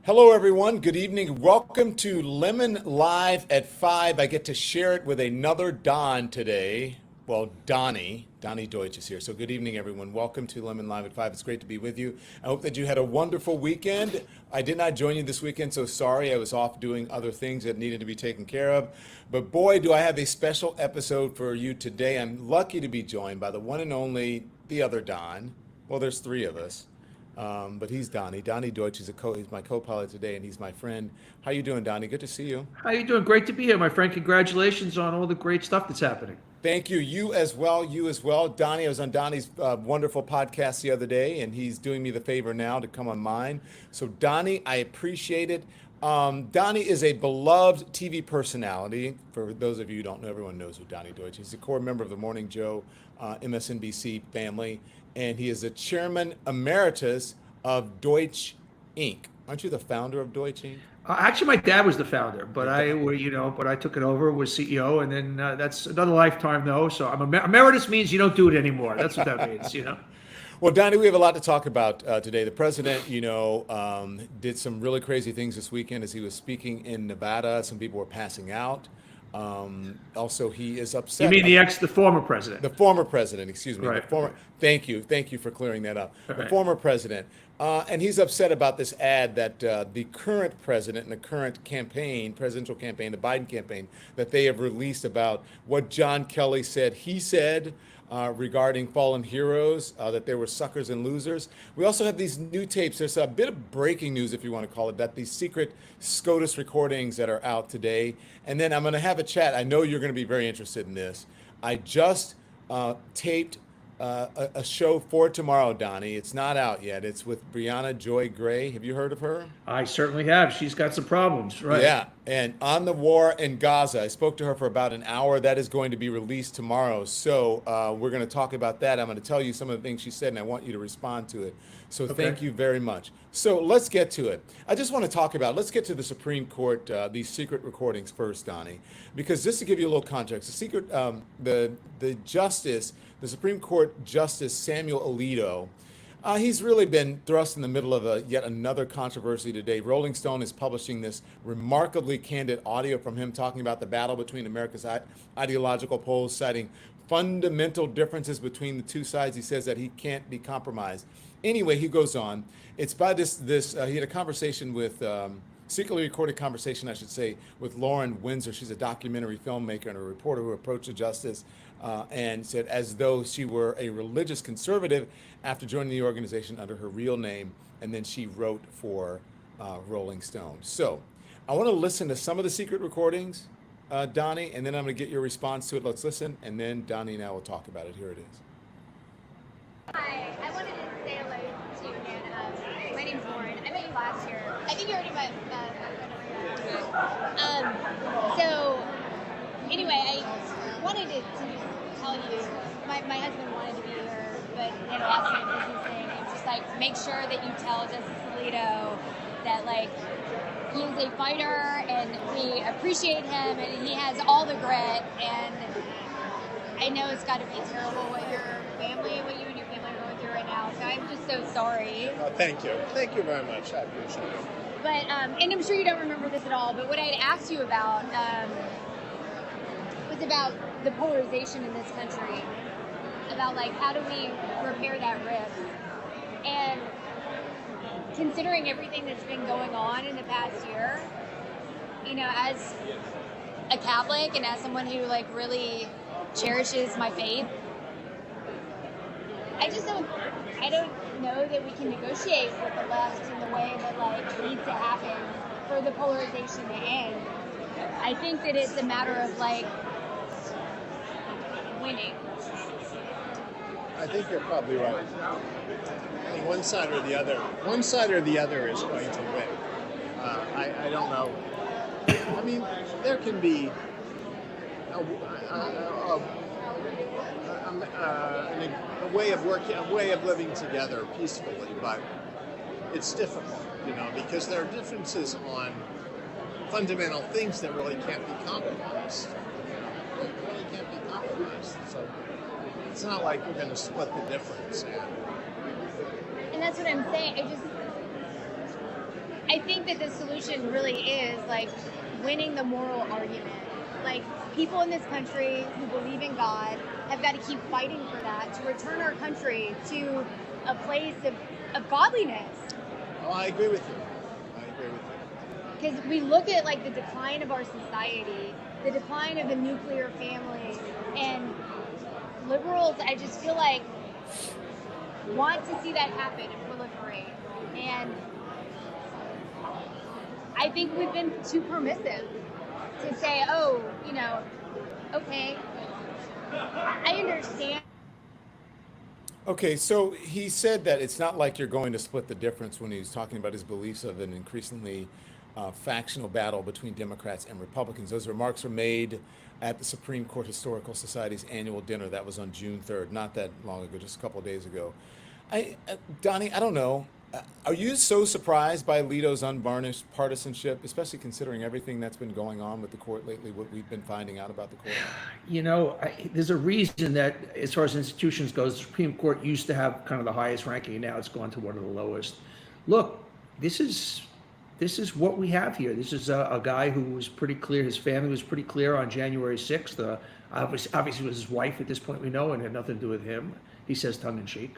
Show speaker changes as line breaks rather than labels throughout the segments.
Hello, everyone. Good evening. Welcome to Lemon Live at 5. I get to share it with another Don today. Well, Donny Deutsch is here. So good evening, everyone. Welcome to Lemon Live at 5. It's great to be with you. I hope that you had a wonderful weekend. I did not join you this weekend, so sorry. I was off doing other things that needed to be taken care of. But boy, do I have a special episode for you today. I'm lucky to be joined by the one and only, the other Don. Well, there's three of us. But he's Donny Deutsch. He's my co-pilot today, and he's my friend. How you doing, Donny? Good to see you.
How you doing? Great to be here, my friend. Congratulations on all the great stuff that's happening.
Thank you. You as well. You as well. Donny, I was on Donny's wonderful podcast the other day, and he's doing me the favor now to come on mine. So, Donny, I appreciate it. Donny is a beloved TV personality. For those of you who don't know, everyone knows who Donny Deutsch is. He's a core member of the Morning Joe MSNBC family, and he is the chairman emeritus of Deutsch Inc. Aren't you the founder of Deutsch Inc.?
Actually, my dad was the founder, but I took it over, was CEO, and then that's another lifetime, though. So emeritus means you don't do it anymore. That's what that means.
Well, Donny, we have a lot to talk about today. The president, did some really crazy things this weekend as he was speaking in Nevada. Some people were passing out. Also, he is upset.
You mean the former president?
The former president, excuse me.
Right.
Thank you for clearing that up.
Right.
The former president. And he's upset about this ad that the current president and the current presidential campaign, the Biden campaign, that they have released about what John Kelly said he said regarding fallen heroes, that they were suckers and losers. We also have these new tapes. There's a bit of breaking news, if you want to call it that, these secret SCOTUS recordings that are out today. And then I'm going to have a chat. I know you're going to be very interested in this. I just taped a show for tomorrow, Donny. It's not out yet. It's with Brianna Joy Gray. Have you heard of her?
I certainly have. She's got some problems, right?
Yeah, and on the war in Gaza. I spoke to her for about an hour. That is going to be released tomorrow. So we're going to talk about that. I'm going to tell you some of the things she said, and I want you to respond to it. So Thank you very much. So let's get to it. I just want to let's get to the Supreme Court, these secret recordings first, Donny, because just to give you a little context, the Supreme Court Justice Samuel Alito, he's really been thrust in the middle of yet another controversy today. Rolling Stone is publishing this remarkably candid audio from him talking about the battle between America's ideological poles, citing fundamental differences between the two sides. He says that he can't be compromised. Anyway, he goes on. It's by he had a conversation with, secretly recorded conversation, I should say, with Lauren Windsor. She's a documentary filmmaker and a reporter who approached the justice and said as though she were a religious conservative after joining the organization under her real name, and then she wrote for Rolling Stone. So I want to listen to some of the secret recordings, Donny, and then I'm going to get your response to it. Let's listen, and then Donny and I will talk about it. Here it is.
Hi, I wanted to say hello to you again. My name's Lauren. I met you last year. I think you already met So, anyway, I wanted to tell you, my husband wanted to be here, but in Austin, business thing, it was just like, make sure that you tell Justice Alito that, like, he is a fighter, and we appreciate him, and he has all the grit, and I know it's got to be terrible what you and your family are going through right now, so I'm just so sorry.
Oh, thank you. Thank you very much. I appreciate it.
But, and I'm sure you don't remember this at all, but what I'd asked you about was about the polarization in this country, about, like, how do we repair that rift? And considering everything that's been going on in the past year, as a Catholic and as someone who, like, really cherishes my faith, I don't know that we can negotiate with the left in the way that, like, needs to happen for the polarization to end. I think that it's a matter of, like, winning.
I think you're probably right. I think one side or the other is going to win. I don't know. I mean, there can be a way of working, a way of living together peacefully, but it's difficult, because there are differences on fundamental things that really can't be compromised. Really can't be compromised. So it's not like we're going to split the difference.
And that's what I'm saying. I I think that the solution really is like winning the moral argument. Like people in this country who believe in God have got to keep fighting for that to return our country to a place of godliness.
Oh, I agree with you.
Because we look at like the decline of our society, the decline of the nuclear family, and liberals, I just feel like, want to see that happen and proliferate. And I think we've been too permissive to say, oh, okay, I understand.
Okay, so he said that it's not like you're going to split the difference when he was talking about his beliefs of an increasingly factional battle between Democrats and Republicans. Those remarks were made at the Supreme Court Historical Society's annual dinner. That was on June 3rd, not that long ago, just a couple of days ago. Donnie, I don't know. Are you so surprised by Alito's unvarnished partisanship, especially considering everything that's been going on with the court lately, what we've been finding out about the court?
There's a reason that as far as institutions goes, the Supreme Court used to have kind of the highest ranking, and now it's gone to one of the lowest. Look, this is what we have here. This is a guy who was pretty clear, his family was pretty clear on January 6th. Obviously it was his wife at this point, we know, and had nothing to do with him. He says tongue in cheek.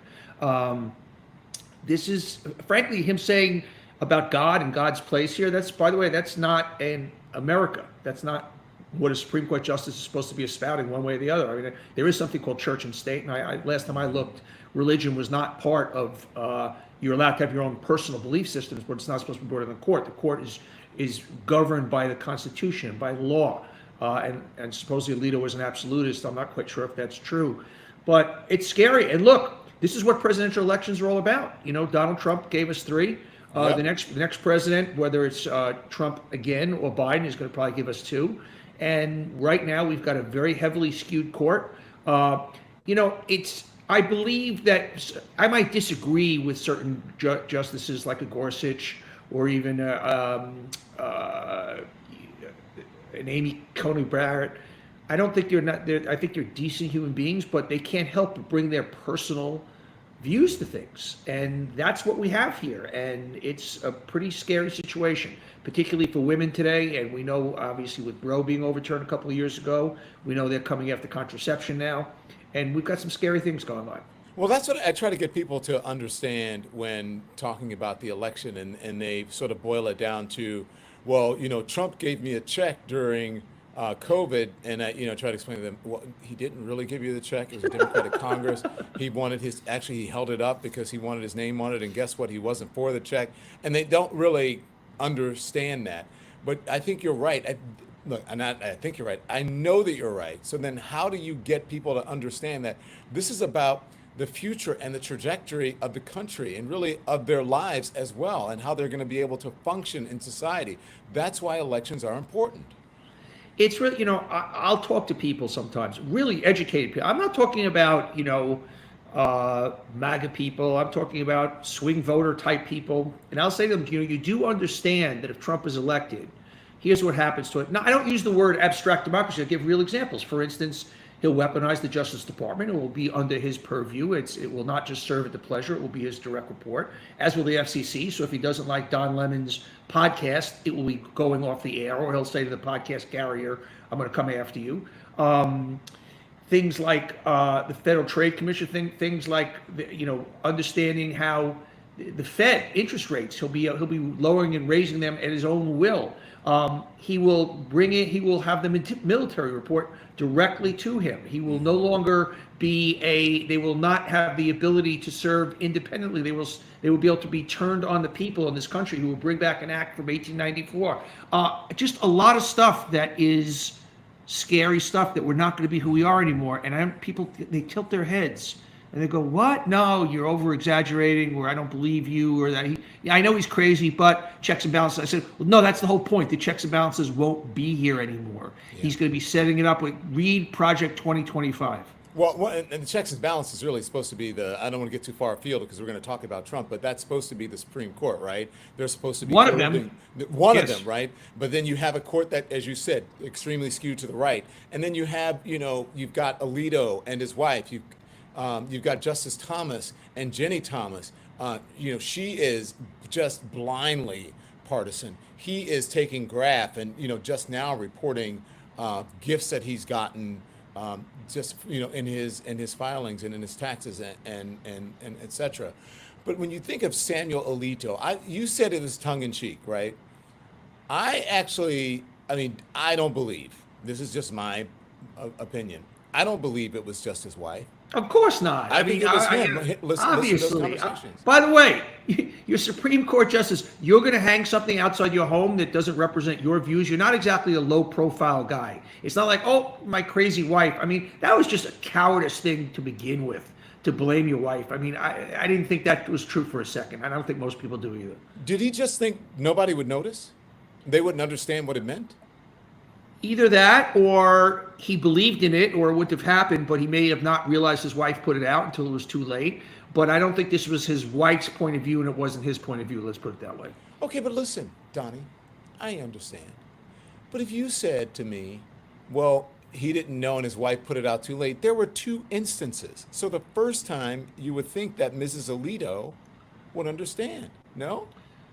This is, frankly, him saying about God and God's place here. That's, by the way, that's not in America. That's not what a Supreme Court justice is supposed to be espouting one way or the other. I mean, there is something called church and state, and I last time I looked, religion was not part of, you're allowed to have your own personal belief systems, but it's not supposed to be brought in the court. The court is governed by the Constitution, by law, and supposedly Alito was an absolutist. I'm not quite sure if that's true, but it's scary. And look, this is what presidential elections are all about. Donald Trump gave us 3.
Yep.
The next president, whether it's Trump again or Biden, is going to probably give us 2. And right now we've got a very heavily skewed court. I believe that I might disagree with certain justices like a Gorsuch or even an Amy Coney Barrett. I don't think I think they're decent human beings, but they can't help but bring their personal views to things. And that's what we have here. And it's a pretty scary situation, particularly for women today. And we know, obviously, with Roe being overturned a couple of years ago, we know they're coming after contraception now. And we've got some scary things going on.
Well, that's what I try to get people to understand when talking about the election, and they sort of boil it down to, well, Trump gave me a check during COVID, and I, try to explain to them, well, he didn't really give you the check. It was a Democratic Congress. He wanted he held it up because he wanted his name on it, and guess what? He wasn't for the check, and they don't really understand that. But I think you're right. I think you're right. I know that you're right. So then how do you get people to understand that this is about the future and the trajectory of the country and really of their lives as well, and how they're going to be able to function in society? That's why elections are important.
It's really, I'll talk to people sometimes, really educated people. I'm not talking about, MAGA people. I'm talking about swing voter type people. And I'll say to them, you do understand that if Trump is elected, here's what happens to it. Now, I don't use the word abstract democracy. I give real examples. For instance, he'll weaponize the Justice Department. It will be under his purview. It will not just serve at the pleasure. It will be his direct report, as will the FCC. So if he doesn't like Don Lemon's podcast, it will be going off the air, or he'll say to the podcast carrier, I'm going to come after you. Things like the Federal Trade Commission, things like understanding how the Fed interest rates, he'll be lowering and raising them at his own will. He will have the military report directly to him. He will no longer they will not have the ability to serve independently. They will be able to be turned on the people in this country, who will bring back an act from 1894. Just a lot of stuff that is scary stuff, that we're not going to be who we are anymore. And people, they tilt their heads. And they go, what? No, you're over-exaggerating, or I don't believe you, or that I know he's crazy, but checks and balances. I said, well, no, that's the whole point. The checks and balances won't be here anymore. Yeah. He's going to be setting it up with read Project 2025.
Well, and the checks and balances is really supposed to be I don't want to get too far afield because we're going to talk about Trump, but that's supposed to be the Supreme Court, right? They're supposed to be
one of them,
right? But then you have a court that, as you said, extremely skewed to the right. And then you have, you've got Alito and his wife. You've got Justice Thomas and Jenny Thomas. She is just blindly partisan. He is taking graph and, just now reporting gifts that he's gotten, just, in his filings and in his taxes and et cetera. But when you think of Samuel Alito, you said it was tongue in cheek, right? I don't believe, this is just my opinion. I don't believe it was just his wife.
Of course not.
I think it was him. Listen to those
Obviously.
conversations.
By the way, you're Supreme Court justice. You're going to hang something outside your home that doesn't represent your views. You're not exactly a low-profile guy. It's not like, oh, my crazy wife. I mean, that was just a cowardice thing to begin with, to blame your wife. I mean, I didn't think that was true for a second. I don't think most people do either.
Did he just think nobody would notice? They wouldn't understand what it meant?
Either that, or he believed in it, or it wouldn't have happened, but he may have not realized his wife put it out until it was too late. But I don't think this was his wife's point of view, and it wasn't his point of view. Let's put it that way.
Okay, but listen, Donnie, I understand. But if you said to me, well, he didn't know and his wife put it out too late, there were two instances. So the first time you would think that Mrs. Alito would understand, no?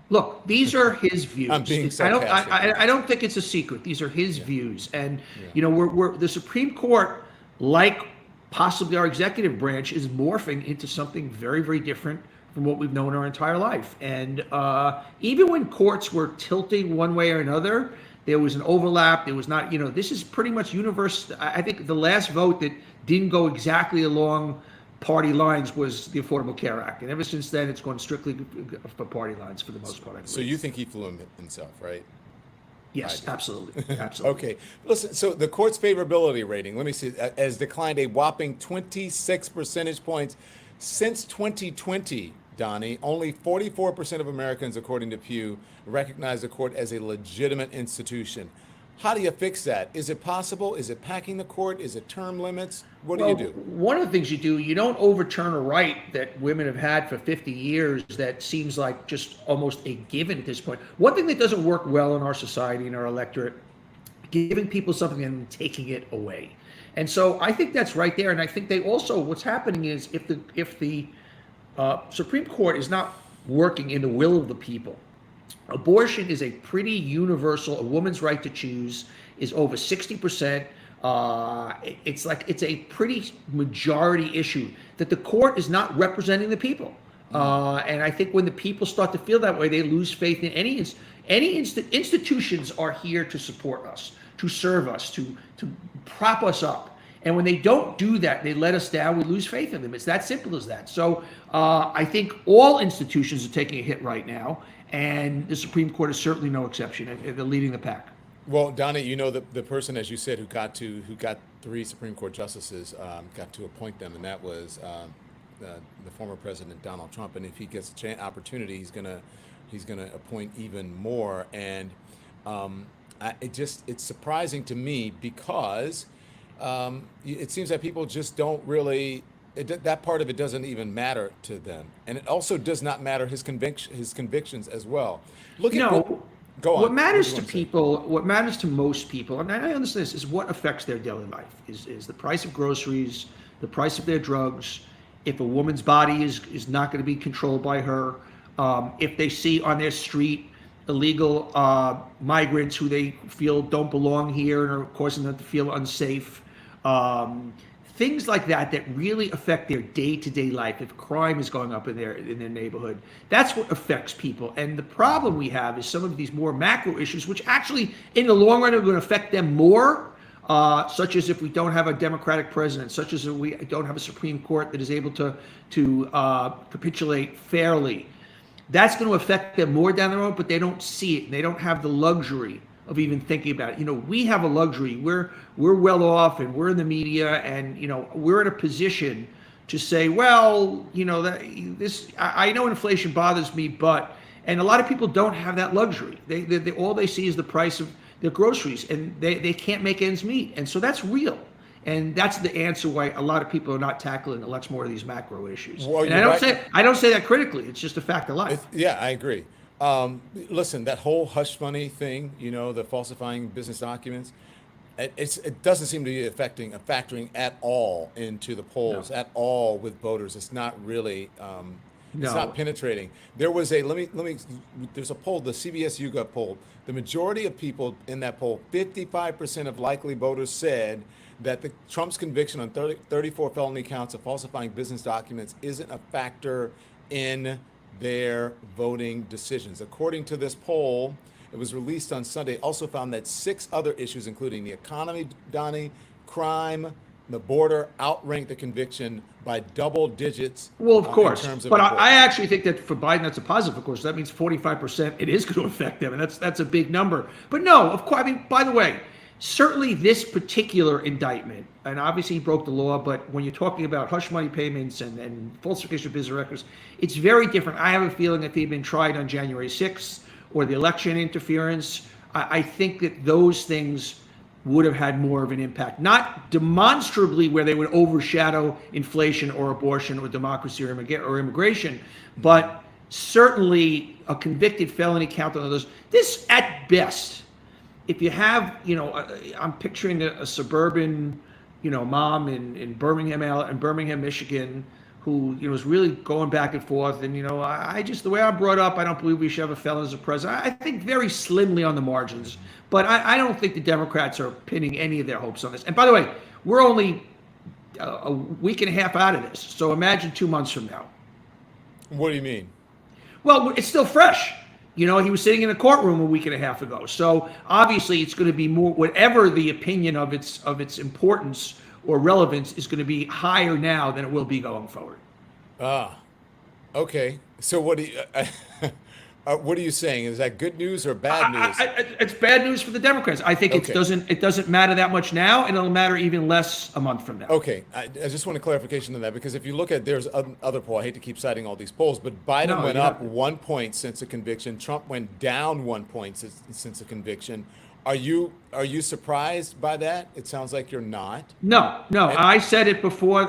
Look, these are his views.
I'm being sarcastic.
I don't think it's a secret. These are his views, and we're the Supreme Court, like possibly our executive branch, is morphing into something very, very different from what we've known our entire life. And even when courts were tilting one way or another, there was an overlap. There was not, this is pretty much universe. I think the last vote that didn't go exactly along party lines was the Affordable Care Act, and ever since then it's gone strictly for party lines for the most part. I believe.
So you think he flew himself, right?
Yes, absolutely.
Okay, listen, so the court's favorability rating, let me see, has declined a whopping 26 percentage points since 2020, Donnie. Only 44% of Americans, according to Pew, recognize the court as a legitimate institution. How do you fix that? Is it possible? Is it packing the court? Is it term limits? What do you do?
One of the things you do, you don't overturn a right that women have had for 50 years that seems like just almost a given at this point. One thing that doesn't work well in our society, in our electorate, giving people something and taking it away. And so I think that's right there. And I think they also, what's happening is if the Supreme Court is not working in the will of the people, abortion is a pretty universal. A woman's right to choose is over 60%. It's a pretty majority issue that the court is not representing the people. And I think when the people start to feel that way, they lose faith in any institutions are here to support us, to serve us, to prop us up. And when they don't do that, they let us down, we lose faith in them. It's that simple as that. So I think all institutions are taking a hit right now. And the Supreme Court is certainly no exception. They're leading the pack.
Well, Donnie, the person, as you said, who got 3 Supreme Court justices, got to appoint them, and that was the former president Donald Trump. And if he gets an opportunity, he's gonna appoint even more. And it's surprising to me because it seems that people just don't really. That part of it doesn't even matter to them, and it also does not matter his convictions as well. Go on.
What matters to people, what matters to most people, and I understand this, is what affects their daily life. Is the price of groceries, the price of their drugs, if a woman's body is not going to be controlled by her, if they see on their street illegal migrants who they feel don't belong here and are causing them to feel unsafe. Things like that really affect their day-to-day life. If crime is going up in their neighborhood, that's what affects people. And the problem we have is some of these more macro issues, which actually in the long run are going to affect them more, such as if we don't have a Democratic president, such as if we don't have a Supreme Court that is able to capitulate fairly. That's going to affect them more down the road, but they don't see it. And they don't have the luxury of even thinking about it. We have a luxury. We're well off, and we're in the media, and we're in a position to say, well, I know inflation bothers me, and a lot of people don't have that luxury. They all they see is the price of their groceries, and they can't make ends meet, and so that's real. And that's the answer why a lot of people are not tackling lots more of these macro issues. Well, and I don't say that critically. It's just a fact of life.
Yeah, I agree. Listen, that whole hush money thing, the falsifying business documents, it doesn't seem to be factoring at all into the polls, at all with voters. It's not really It's
No.
not penetrating. There was there's a poll, the CBS YouGov poll. The majority of people in that poll, 55% of likely voters said that Trump's conviction on 34 felony counts of falsifying business documents isn't a factor in their voting decisions. According to this poll, it was released on Sunday, also found that 6 other issues, including the economy, Donnie, crime, the border, outranked the conviction by double digits.
Well, of course.
In terms of
But I
importance.
actually think that for Biden, that's a positive, of course. That means 45%, it is going to affect them, and that's a big number. But no, of course, I mean, by the way, certainly this particular indictment, and obviously he broke the law, but when you're talking about hush money payments and falsification of business records, it's very different. I have a feeling that if he'd been tried on January 6th or the election interference, I think that those things would have had more of an impact. Not demonstrably where they would overshadow inflation or abortion or democracy or immigration, but certainly a convicted felony count on those. This, at best, if you have, I'm picturing a suburban, mom in Birmingham, Michigan, who, is really going back and forth. And, I just, the way I'm brought up, I don't believe we should have a felon as a president. I think very slimly on the margins. But I don't think the Democrats are pinning any of their hopes on this. And by the way, we're only a week and a half out of this. So imagine 2 months from now.
What do you mean?
Well, it's still fresh. He was sitting in a courtroom a week and a half ago. So obviously it's going to be more, whatever the opinion of its importance or relevance is going to be higher now than it will be going forward.
Okay. So what are you saying? Is that good news or bad news?
It's bad news for the Democrats. I think
Okay.
it doesn't matter that much now, and it'll matter even less a month from now.
Okay, I just want a clarification on that, because if you look at, there's other poll, I hate to keep citing all these polls, but Biden went up 1 point since the conviction. Trump went down 1 point since the conviction. Are you surprised by that? It sounds like you're not.
No. I said it before.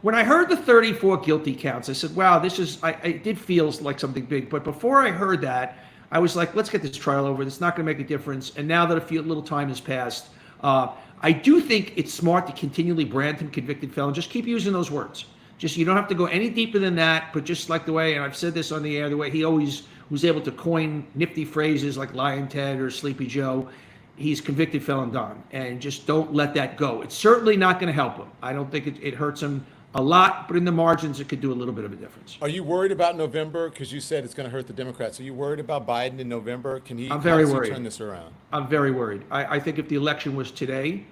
When I heard the 34 guilty counts, I said, wow, it did feel like something big. But before I heard that, I was like, let's get this trial over. It's not going to make a difference. And now that a little time has passed, I do think it's smart to continually brand him convicted felon. Just keep using those words. Just, you don't have to go any deeper than that, but just like the way, and I've said this on the air, the way he always was able to coin nifty phrases like Lion Ted or Sleepy Joe, he's convicted felon Don, and just don't let that go. It's certainly not going to help him. I don't think it hurts him a lot, but in the margins, it could do a little bit of a difference.
Are you worried about November? Because you said it's going to hurt the Democrats. Are you worried about Biden in November?
I'm very worried.
Turn this around? I'm
very worried. I think if the election was today,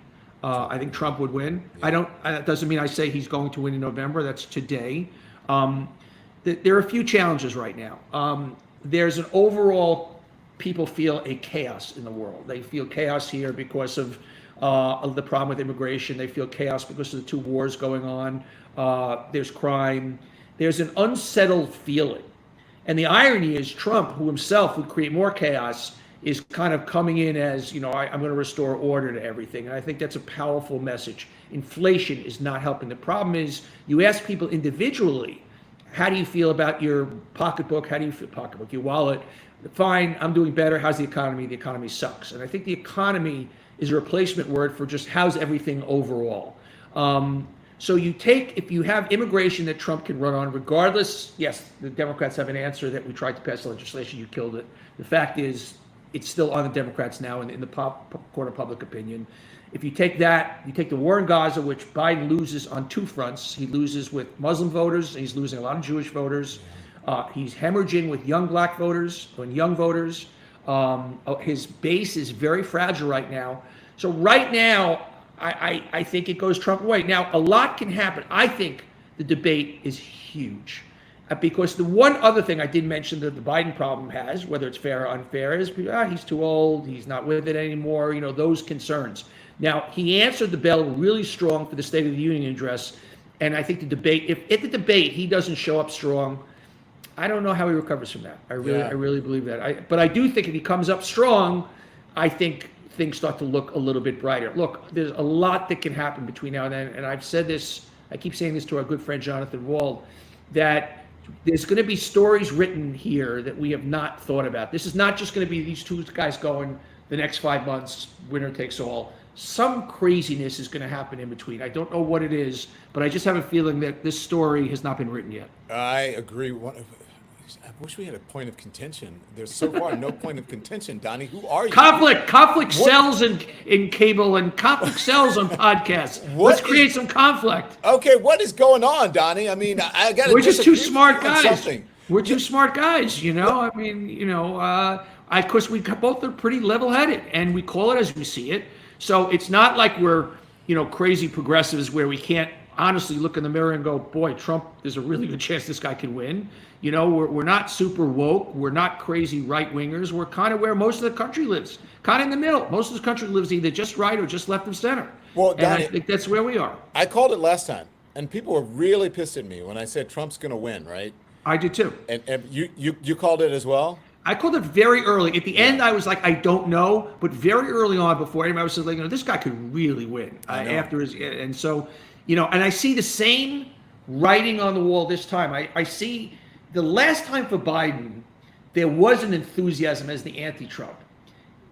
I think Trump would win. Yeah. That doesn't mean I say he's going to win in November. That's today. There are a few challenges right now. There's an overall, people feel a chaos in the world. They feel chaos here because of the problem with immigration. They feel chaos because of the 2 wars going on. There's crime. There's an unsettled feeling. And the irony is Trump, who himself would create more chaos, is kind of coming in as, I'm going to restore order to everything. And I think that's a powerful message. Inflation is not helping. The problem is, you ask people individually, how do you feel about your pocketbook? How do you feel pocketbook, your wallet? Fine, I'm doing better. How's the economy? The economy sucks. And I think the economy is a replacement word for just how's everything overall. So if you have immigration that Trump can run on, regardless, yes, the Democrats have an answer that we tried to pass legislation, you killed it. The fact is, it's still on the Democrats now in the court of public opinion. If you take that, you take the war in Gaza, which Biden loses on 2 fronts. He loses with Muslim voters, and he's losing a lot of Jewish voters. He's hemorrhaging with young black voters and young voters. His base is very fragile right now. So right now, I think it goes Trump way. Now, a lot can happen. I think the debate is huge. Because the one other thing I did mention that the Biden problem has, whether it's fair or unfair, is he's too old, he's not with it anymore, those concerns. Now, he answered the bell really strong for the State of the Union address, and I think the debate, if at the debate he doesn't show up strong, I don't know how he recovers from that. I really believe that. But I do think if he comes up strong, I think things start to look a little bit brighter. Look, there's a lot that can happen between now and then, and I've said this, I keep saying this to our good friend Jonathan Wald, that there's going to be stories written here that we have not thought about. This is not just going to be these 2 guys going the next 5 months, winner takes all. some craziness is going to happen in between. I don't know what it is, but I just have a feeling that this story has not been written yet.
I agree. I wish we had a point of contention. There's so far no point of contention, Donnie. Who are you?
Conflict sells in cable and conflict sells on podcasts. Let's create some conflict.
Okay, what is going on, Donnie? I mean, I got.
We're just two smart guys.
Something.
We're two smart guys, you know. I mean, you know, of course, we both are pretty level-headed, and we call it as we see it. So it's not like we're, you know, crazy progressives where we can't honestly look in the mirror and go, boy, Trump, there's a really good chance this guy can win. You know, we're not super woke. We're not crazy right-wingers. We're kind of where most of the country lives, kind of in the middle. Most of the country lives either just right or just left of center.
Well,
and
Donnie,
I think that's where we are.
I called it last time, and people were really pissed at me when I said Trump's going to win, right?
I did too.
And you called it as well?
I called it very early. At the end, I was like, I don't know. But very early on, before anybody was like, you know, this guy could really win after his. And so, you know, and I see the same writing on the wall this time. I see the last time for Biden, there was an enthusiasm as the anti-Trump.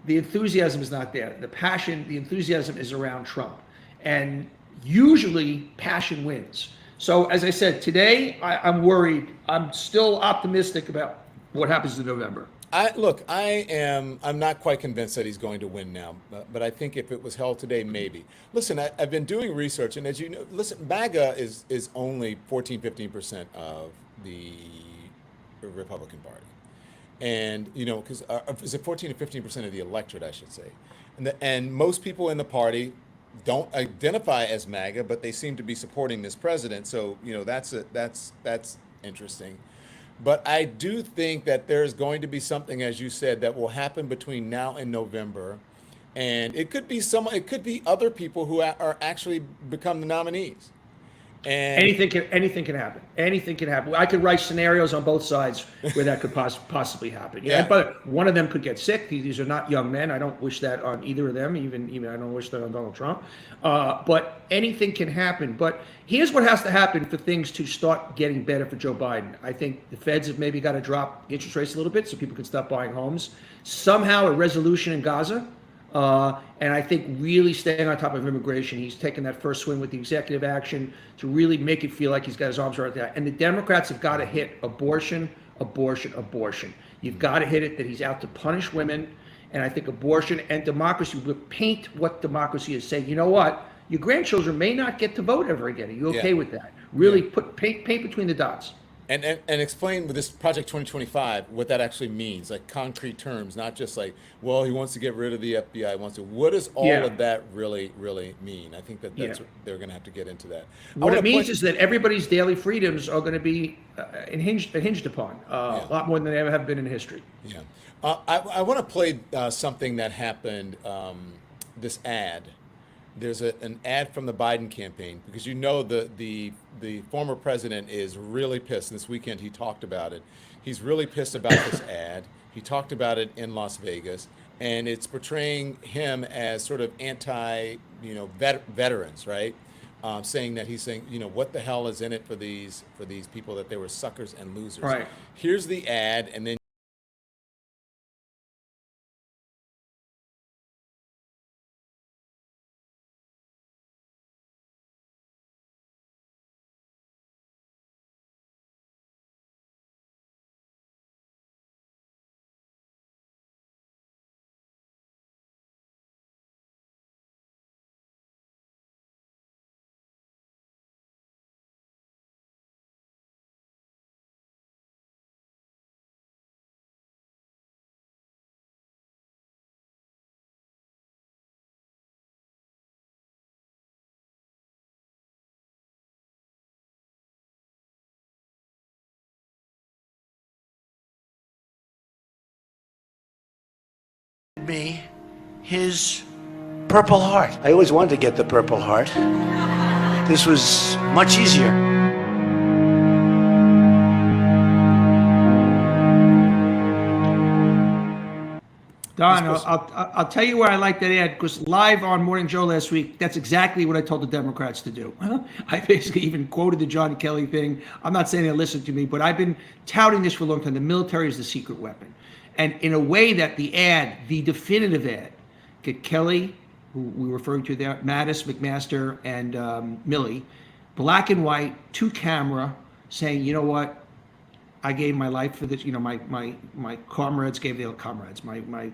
The enthusiasm is not there. The passion, the enthusiasm is around Trump. And usually passion wins. So as I said, today I'm worried. I'm still optimistic about what happens in November.
I'm not quite convinced that he's going to win now, but I think if it was held today, maybe. Listen, I've been doing research, and as you know, listen, MAGA is only 14-15% of the Republican Party. And, you know, because is it 14 to 15% of the electorate, I should say. And most people in the party don't identify as MAGA, but they seem to be supporting this president. So, you know, that's interesting. But I do think that there's going to be something, as you said, that will happen between now and November. And it could be other people who are actually become the nominees. And
anything can happen. Anything can happen. I could write scenarios on both sides where that could possibly happen.
Yeah.
But one of them could get sick. These are not young men. I don't wish that on either of them. Even I don't wish that on Donald Trump. But anything can happen. But here's what has to happen for things to start getting better for Joe Biden. I think the Feds have maybe got to drop interest rates a little bit so people can stop buying homes. Somehow a resolution in Gaza. And I think really staying on top of immigration. He's taken that first swing with the executive action to really make it feel like he's got his arms around that. And the Democrats have got to hit abortion. You've got to hit it that he's out to punish women. And I think abortion and democracy will paint what democracy is, saying, you know what, your grandchildren may not get to vote ever again. Are you okay with that? Really paint between the dots.
And explain with this Project 2025 what that actually means, like concrete terms, not just like, well, he wants to get rid of the FBI, what does all of that really mean? I think that's what they're going to have to get into that.
What it means is that everybody's daily freedoms are going to be hinged upon a lot more than they ever have been in history.
Yeah. I want to play something that happened, this ad. There's an ad from the Biden campaign, because you know the former president is really pissed. This weekend he talked about it. He's really pissed about this ad. He talked about it in Las Vegas, and it's portraying him as sort of anti, veterans, right? He's saying, what the hell is in it for these people, that they were suckers and losers.
Right.
Here's the ad, and then
me his Purple Heart. I always wanted to get the Purple Heart. This was much easier.
Don, I'll tell you where I like that ad, because live on Morning Joe last week, that's exactly what I told the Democrats to do. I basically even quoted the John Kelly thing. I'm not saying they listen to me, but I've been touting this for a long time. The military is the secret weapon. And in a way that the ad, the definitive ad, get Kelly, who we were referring to there, Mattis, McMaster, and Milley, black and white, to camera, saying, you know what, I gave my life for this. You know, my comrades gave their comrades. My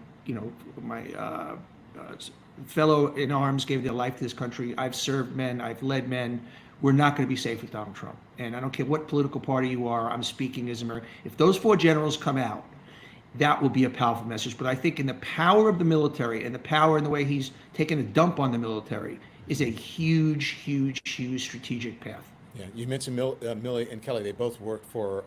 fellow in arms gave their life to this country. I've served men. I've led men. We're not going to be safe with Donald Trump. And I don't care what political party you are. I'm speaking as American. If those 4 generals come out, that will be a powerful message. But I think in the power of the military and the power in the way he's taken a dump on the military is a huge, huge, huge strategic path.
Yeah, you mentioned Milley and Kelly. They both worked for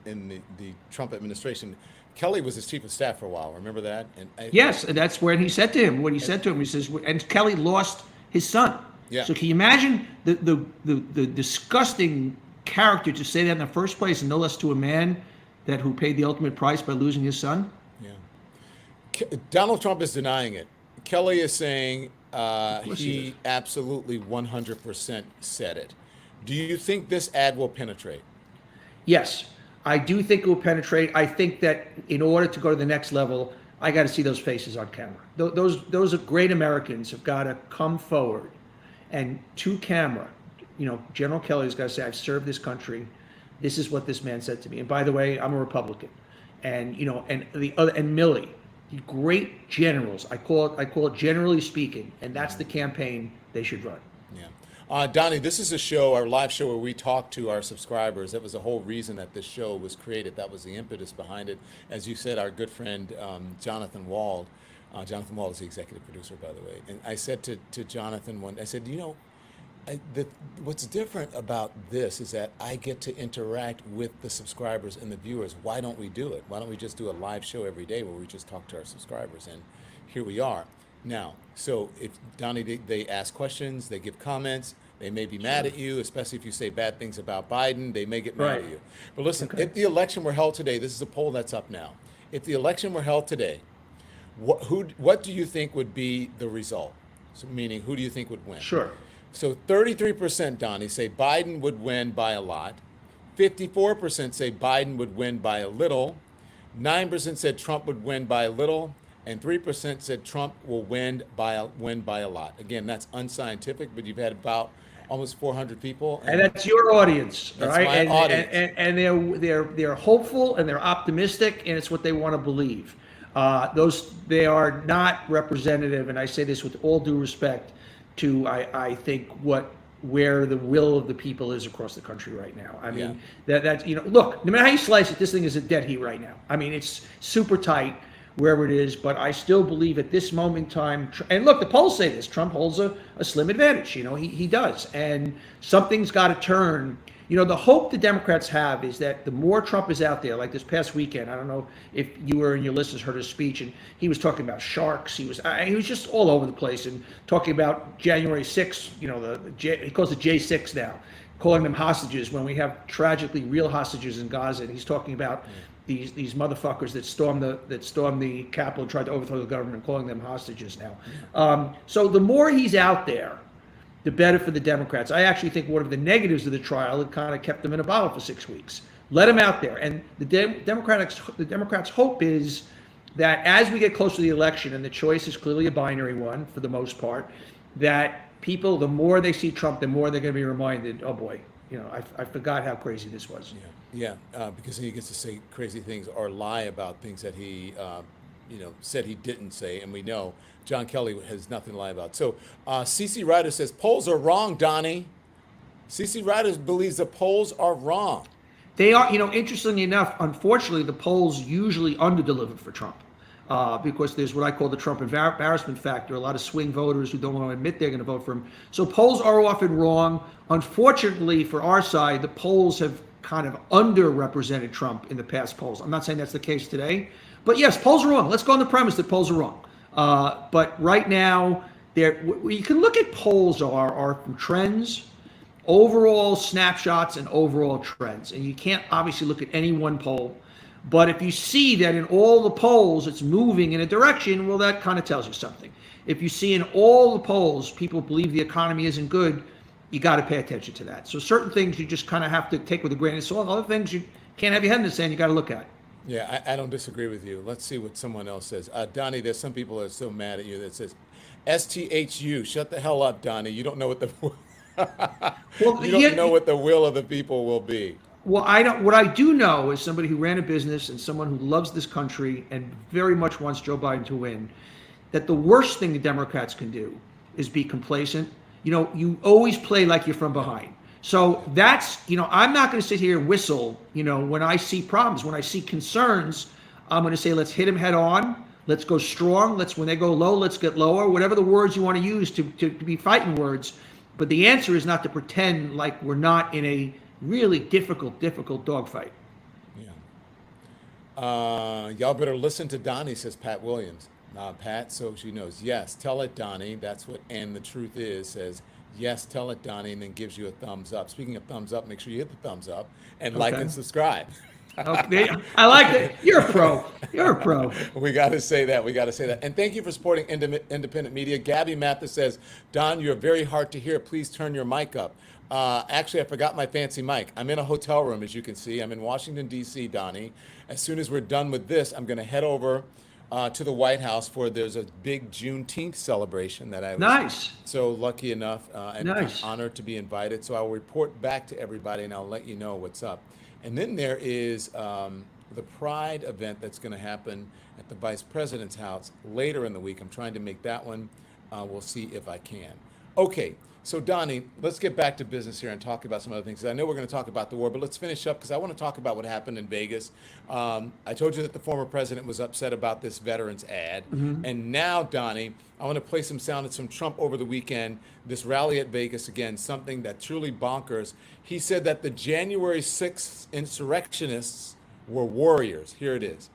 in the Trump administration. Kelly was his chief of staff for a while. Remember that?
Yes, and that's when he said to him what he said to him. He says, and Kelly lost his son.
Yeah.
So can you imagine the disgusting character to say that in the first place, and no less to a man who paid the ultimate price by losing his son?
Yeah. Donald Trump is denying it. Kelly is saying he absolutely 100% said it. Do you think this ad will penetrate?
Yes, I do think it will penetrate. I think that in order to go to the next level, I got to see those faces on camera. Those are great Americans have got to come forward and to camera. You know, General Kelly's got to say, I've served this country. This is what this man said to me. And by the way, I'm a Republican. And you know, and the other, and Milley, great generals. I call it generally speaking, and that's the campaign they should run.
Yeah. Donnie, this is a show, our live show, where we talk to our subscribers. That was the whole reason that this show was created. That was the impetus behind it. As you said, our good friend Jonathan Wald. Jonathan Wald is the executive producer, by the way. And I said to Jonathan I said, you know, what's different about this is that I get to interact with the subscribers and the viewers. Why don't we do it? Why don't we just do a live show every day where we just talk to our subscribers? And here we are. Now, so if Donnie, they ask questions, they give comments, they may be mad at you, especially if you say bad things about Biden, they may get mad at you. But listen, if the election were held today, this is a poll that's up now. If the election were held today, what do you think would be the result? So meaning, who do you think would win?
Sure.
So 33%, Donnie, say Biden would win by a lot. 54% say Biden would win by a little. 9% said Trump would win by a little. And 3% said Trump will win by a lot. Again, that's unscientific, but you've had about almost 400 people.
And that's your audience,
that's
right?
My audience.
And they're hopeful and they're optimistic, and it's what they want to believe. They are not representative, and I say this with all due respect to I think where the will of the people is across the country right now. I mean, that's you know, look, no matter how you slice it, this thing is a dead heat right now. I mean, it's super tight wherever it is, but I still believe at this moment in time, and look, the polls say this, Trump holds a slim advantage, you know, he does, and something's got to turn. You know, the hope the Democrats have is that the more Trump is out there, like this past weekend, I don't know if you were and your listeners heard his speech, and he was talking about sharks, he was just all over the place, and talking about January 6th, you know, he calls it J6 now, calling them hostages when we have tragically real hostages in Gaza, and he's talking about these motherfuckers that stormed the Capitol and tried to overthrow the government, calling them hostages now. So the more he's out there, the better for the Democrats. I actually think one of the negatives of the trial, it kind of kept them in a bottle for 6 weeks. Let him out there. And the Democrats' hope is that as we get closer to the election, and the choice is clearly a binary one for the most part, that people, the more they see Trump, the more they're going to be reminded, oh boy, you know, I forgot how crazy this was.
Yeah, because he gets to say crazy things or lie about things that he, said he didn't say, and we know John Kelly has nothing to lie about. So CC Ryder says polls are wrong, Donnie. CC Ryder believes the polls are wrong.
They are, you know, interestingly enough, unfortunately, the polls usually underdeliver for Trump because there's what I call the Trump embarrassment factor. A lot of swing voters who don't want to admit they're going to vote for him. So polls are often wrong. Unfortunately, for our side, the polls have kind of underrepresented Trump in the past polls. I'm not saying that's the case today, but yes, polls are wrong. Let's go on the premise that polls are wrong. But right now, you can look at polls are from trends, overall snapshots, and overall trends. And you can't obviously look at any one poll. But if you see that in all the polls, it's moving in a direction, well, that kind of tells you something. If you see in all the polls, people believe the economy isn't good, you got to pay attention to that. So certain things you just kind of have to take with a grain of salt. Other things you can't have your head in the sand, you got to look at.
Yeah, I don't disagree with you. Let's see what someone else says. Donnie, there's some people that are so mad at you that says, STHU, shut the hell up, Donnie. You don't know what the
Well,
you don't know what the will of the people will be.
Well, I don't. What I do know is somebody who ran a business and someone who loves this country and very much wants Joe Biden to win, that the worst thing the Democrats can do is be complacent. You always play like you're from behind. So that's, I'm not going to sit here and whistle, when I see problems, when I see concerns, I'm going to say, let's hit them head on. Let's go strong. When they go low, let's get lower, whatever the words you want to use to be fighting words. But the answer is not to pretend like we're not in a really difficult dogfight.
Yeah. Y'all better listen to Donnie, says Pat Williams. Pat, so she knows. Yes, tell it, Donnie. That's what And the Truth Is says. Yes, tell it, Donnie, and then gives you a thumbs up. Speaking of thumbs up, make sure you hit the thumbs up and like and subscribe.
Okay. I like it. You're a pro.
We got to say that. And thank you for supporting independent media. Gabby Mathis says, Don, you're very hard to hear. Please turn your mic up. Actually, I forgot my fancy mic. I'm in a hotel room, as you can see. I'm in Washington, D.C., Donnie. As soon as we're done with this, I'm going to head over to the White House there's a big Juneteenth celebration that I was so lucky enough and honored to be invited. So I'll report back to everybody and I'll let you know what's up. And then there is the Pride event that's going to happen at the Vice President's house later in the week. I'm trying to make that one. We'll see if I can. Okay. So, Donnie, let's get back to business here and talk about some other things. I know we're going to talk about the war, but let's finish up because I want to talk about what happened in Vegas. I told you that the former president was upset about this veterans ad. Mm-hmm. And now, Donnie, I want to play some sound of some Trump over the weekend, this rally at Vegas, again, something that truly bonkers. He said that the January 6th insurrectionists were warriors. Here it is.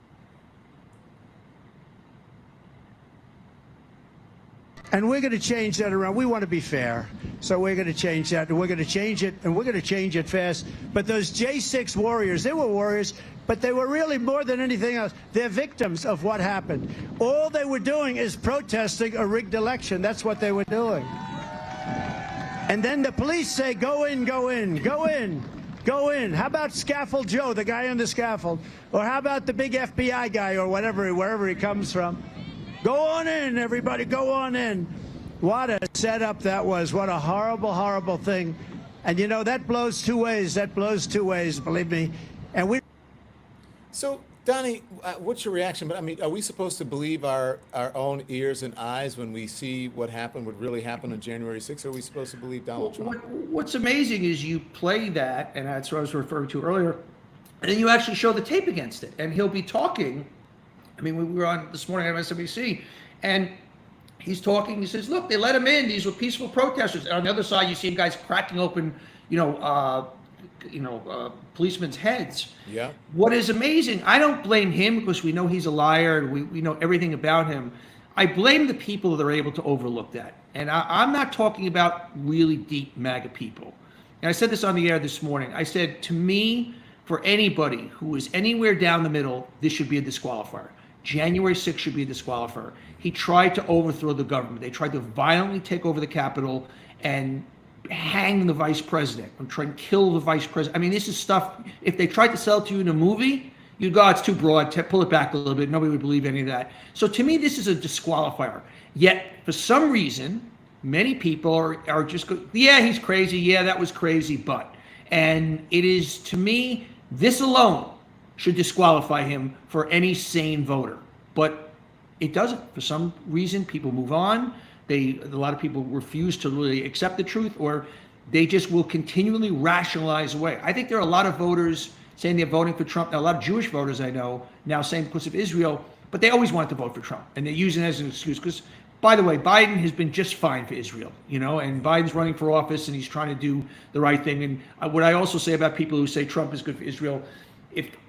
And we're going to change that around. We want to be fair. So we're going to change that. And we're going to change it. And we're going to change it fast. But those J6 warriors, they were warriors, but they were really more than anything else. They're victims of what happened. All they were doing is protesting a rigged election. That's what they were doing. And then the police say, go in, go in, go in, go in. How about Scaffold Joe, the guy on the scaffold? Or how about the big FBI guy or whatever, wherever he comes from? Go on in, everybody, go on in. What a setup that was. What a horrible, horrible thing. And, that blows two ways. That blows two ways, believe me. And we...
So, Donnie, what's your reaction? But, I mean, are we supposed to believe our own ears and eyes when we see what happened, what really happened on January 6th? Or are we supposed to believe Donald Trump?
What's amazing is you play that, and that's what I was referring to earlier, and then you actually show the tape against it. And he'll be talking... I mean, we were on this morning on MSNBC, and he's talking. He says, "Look, they let him in. These were peaceful protesters." And on the other side, you see guys cracking open, policemen's heads.
Yeah.
What is amazing? I don't blame him because we know he's a liar and we know everything about him. I blame the people that are able to overlook that. And I'm not talking about really deep MAGA people. And I said this on the air this morning. I said, to me, for anybody who is anywhere down the middle, this should be a disqualifier. January 6th should be a disqualifier. He tried to overthrow the government. They tried to violently take over the Capitol and hang the vice president and try and kill the vice president. I mean, this is stuff, if they tried to sell it to you in a movie, you'd go, it's too broad, pull it back a little bit. Nobody would believe any of that. So to me, this is a disqualifier. Yet, for some reason, many people are just, yeah, he's crazy. Yeah, that was crazy, but. And it is, to me, this alone should disqualify him for any sane voter. But it doesn't. For some reason, people move on. A lot of people refuse to really accept the truth, or they just will continually rationalize away. I think there are a lot of voters saying they're voting for Trump. Now, a lot of Jewish voters I know now saying because of Israel, but they always wanted to vote for Trump. And they're using it as an excuse because, by the way, Biden has been just fine for Israel, and Biden's running for office and he's trying to do the right thing. And what I also say about people who say Trump is good for Israel,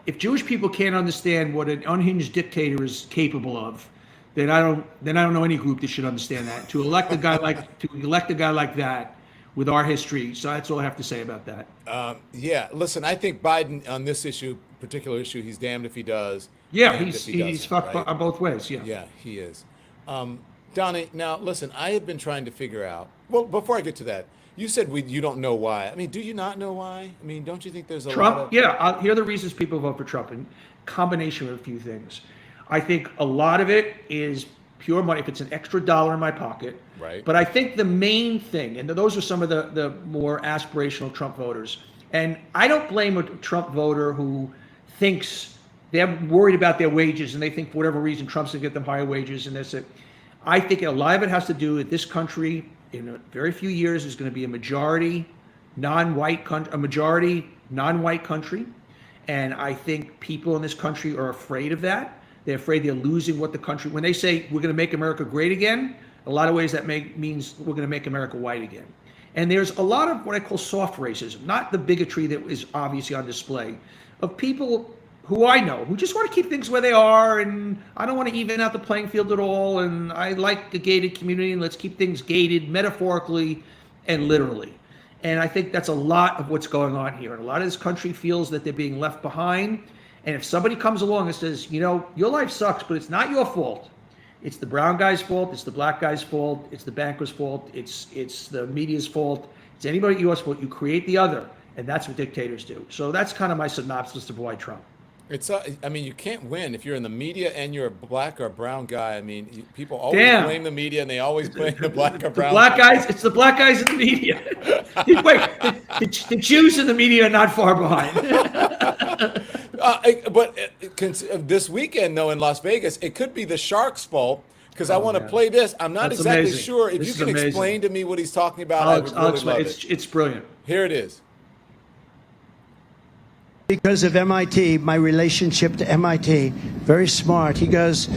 if Jewish people can't understand what an unhinged dictator is capable of, then I don't know any group that should understand that. To elect a guy like that with our history, so that's all I have to say about that.
Yeah, listen, I think Biden on this particular issue, he's damned if he does.
Yeah, he's fucked right? On both ways. Yeah.
Yeah, he is. Donnie, now listen, I have been trying to figure out. Well, before I get to that, you said you don't know why. I mean, do you not know why? I mean, don't you think there's a
Trump?
lot of...
Yeah, here are the reasons people vote for Trump. And combination of a few things. I think a lot of it is pure money, if it's an extra dollar in my pocket.
Right.
But I think the main thing, and those are some of the more aspirational Trump voters, and I don't blame a Trump voter who thinks they're worried about their wages and they think for whatever reason Trump's going to get them higher wages and that's it. I think a lot of it has to do with this country in a very few years is going to be a majority non-white country. And I think people in this country are afraid of that. They're afraid they're losing what the country, when they say we're going to make America great again, a lot of ways that means we're going to make America white again. And there's a lot of what I call soft racism, not the bigotry that is obviously on display, of people who I know who just want to keep things where they are, and I don't want to even out the playing field at all, and I like the gated community, and let's keep things gated metaphorically and literally. And I think that's a lot of what's going on here. And a lot of this country feels that they're being left behind. And if somebody comes along and says, you know, your life sucks, but it's not your fault. It's the brown guy's fault. It's the black guy's fault. It's the banker's fault. It's the media's fault. It's anybody else's fault. You create the other. And that's what dictators do. So that's kind of my synopsis of why Trump.
It's I mean, you can't win if you're in the media and you're a black or brown guy. I mean, people always blame the media and they always blame the black or brown.
It's the black guys in the media. Wait, the Jews in the media are not far behind.
But this weekend, though, in Las Vegas, it could be the Sharks' fault because I want to play this. I'm not exactly sure. If you can explain to me what he's talking about, I would really love it.
It's brilliant.
Here it is.
Because of MIT, my relationship to MIT, very smart. He goes,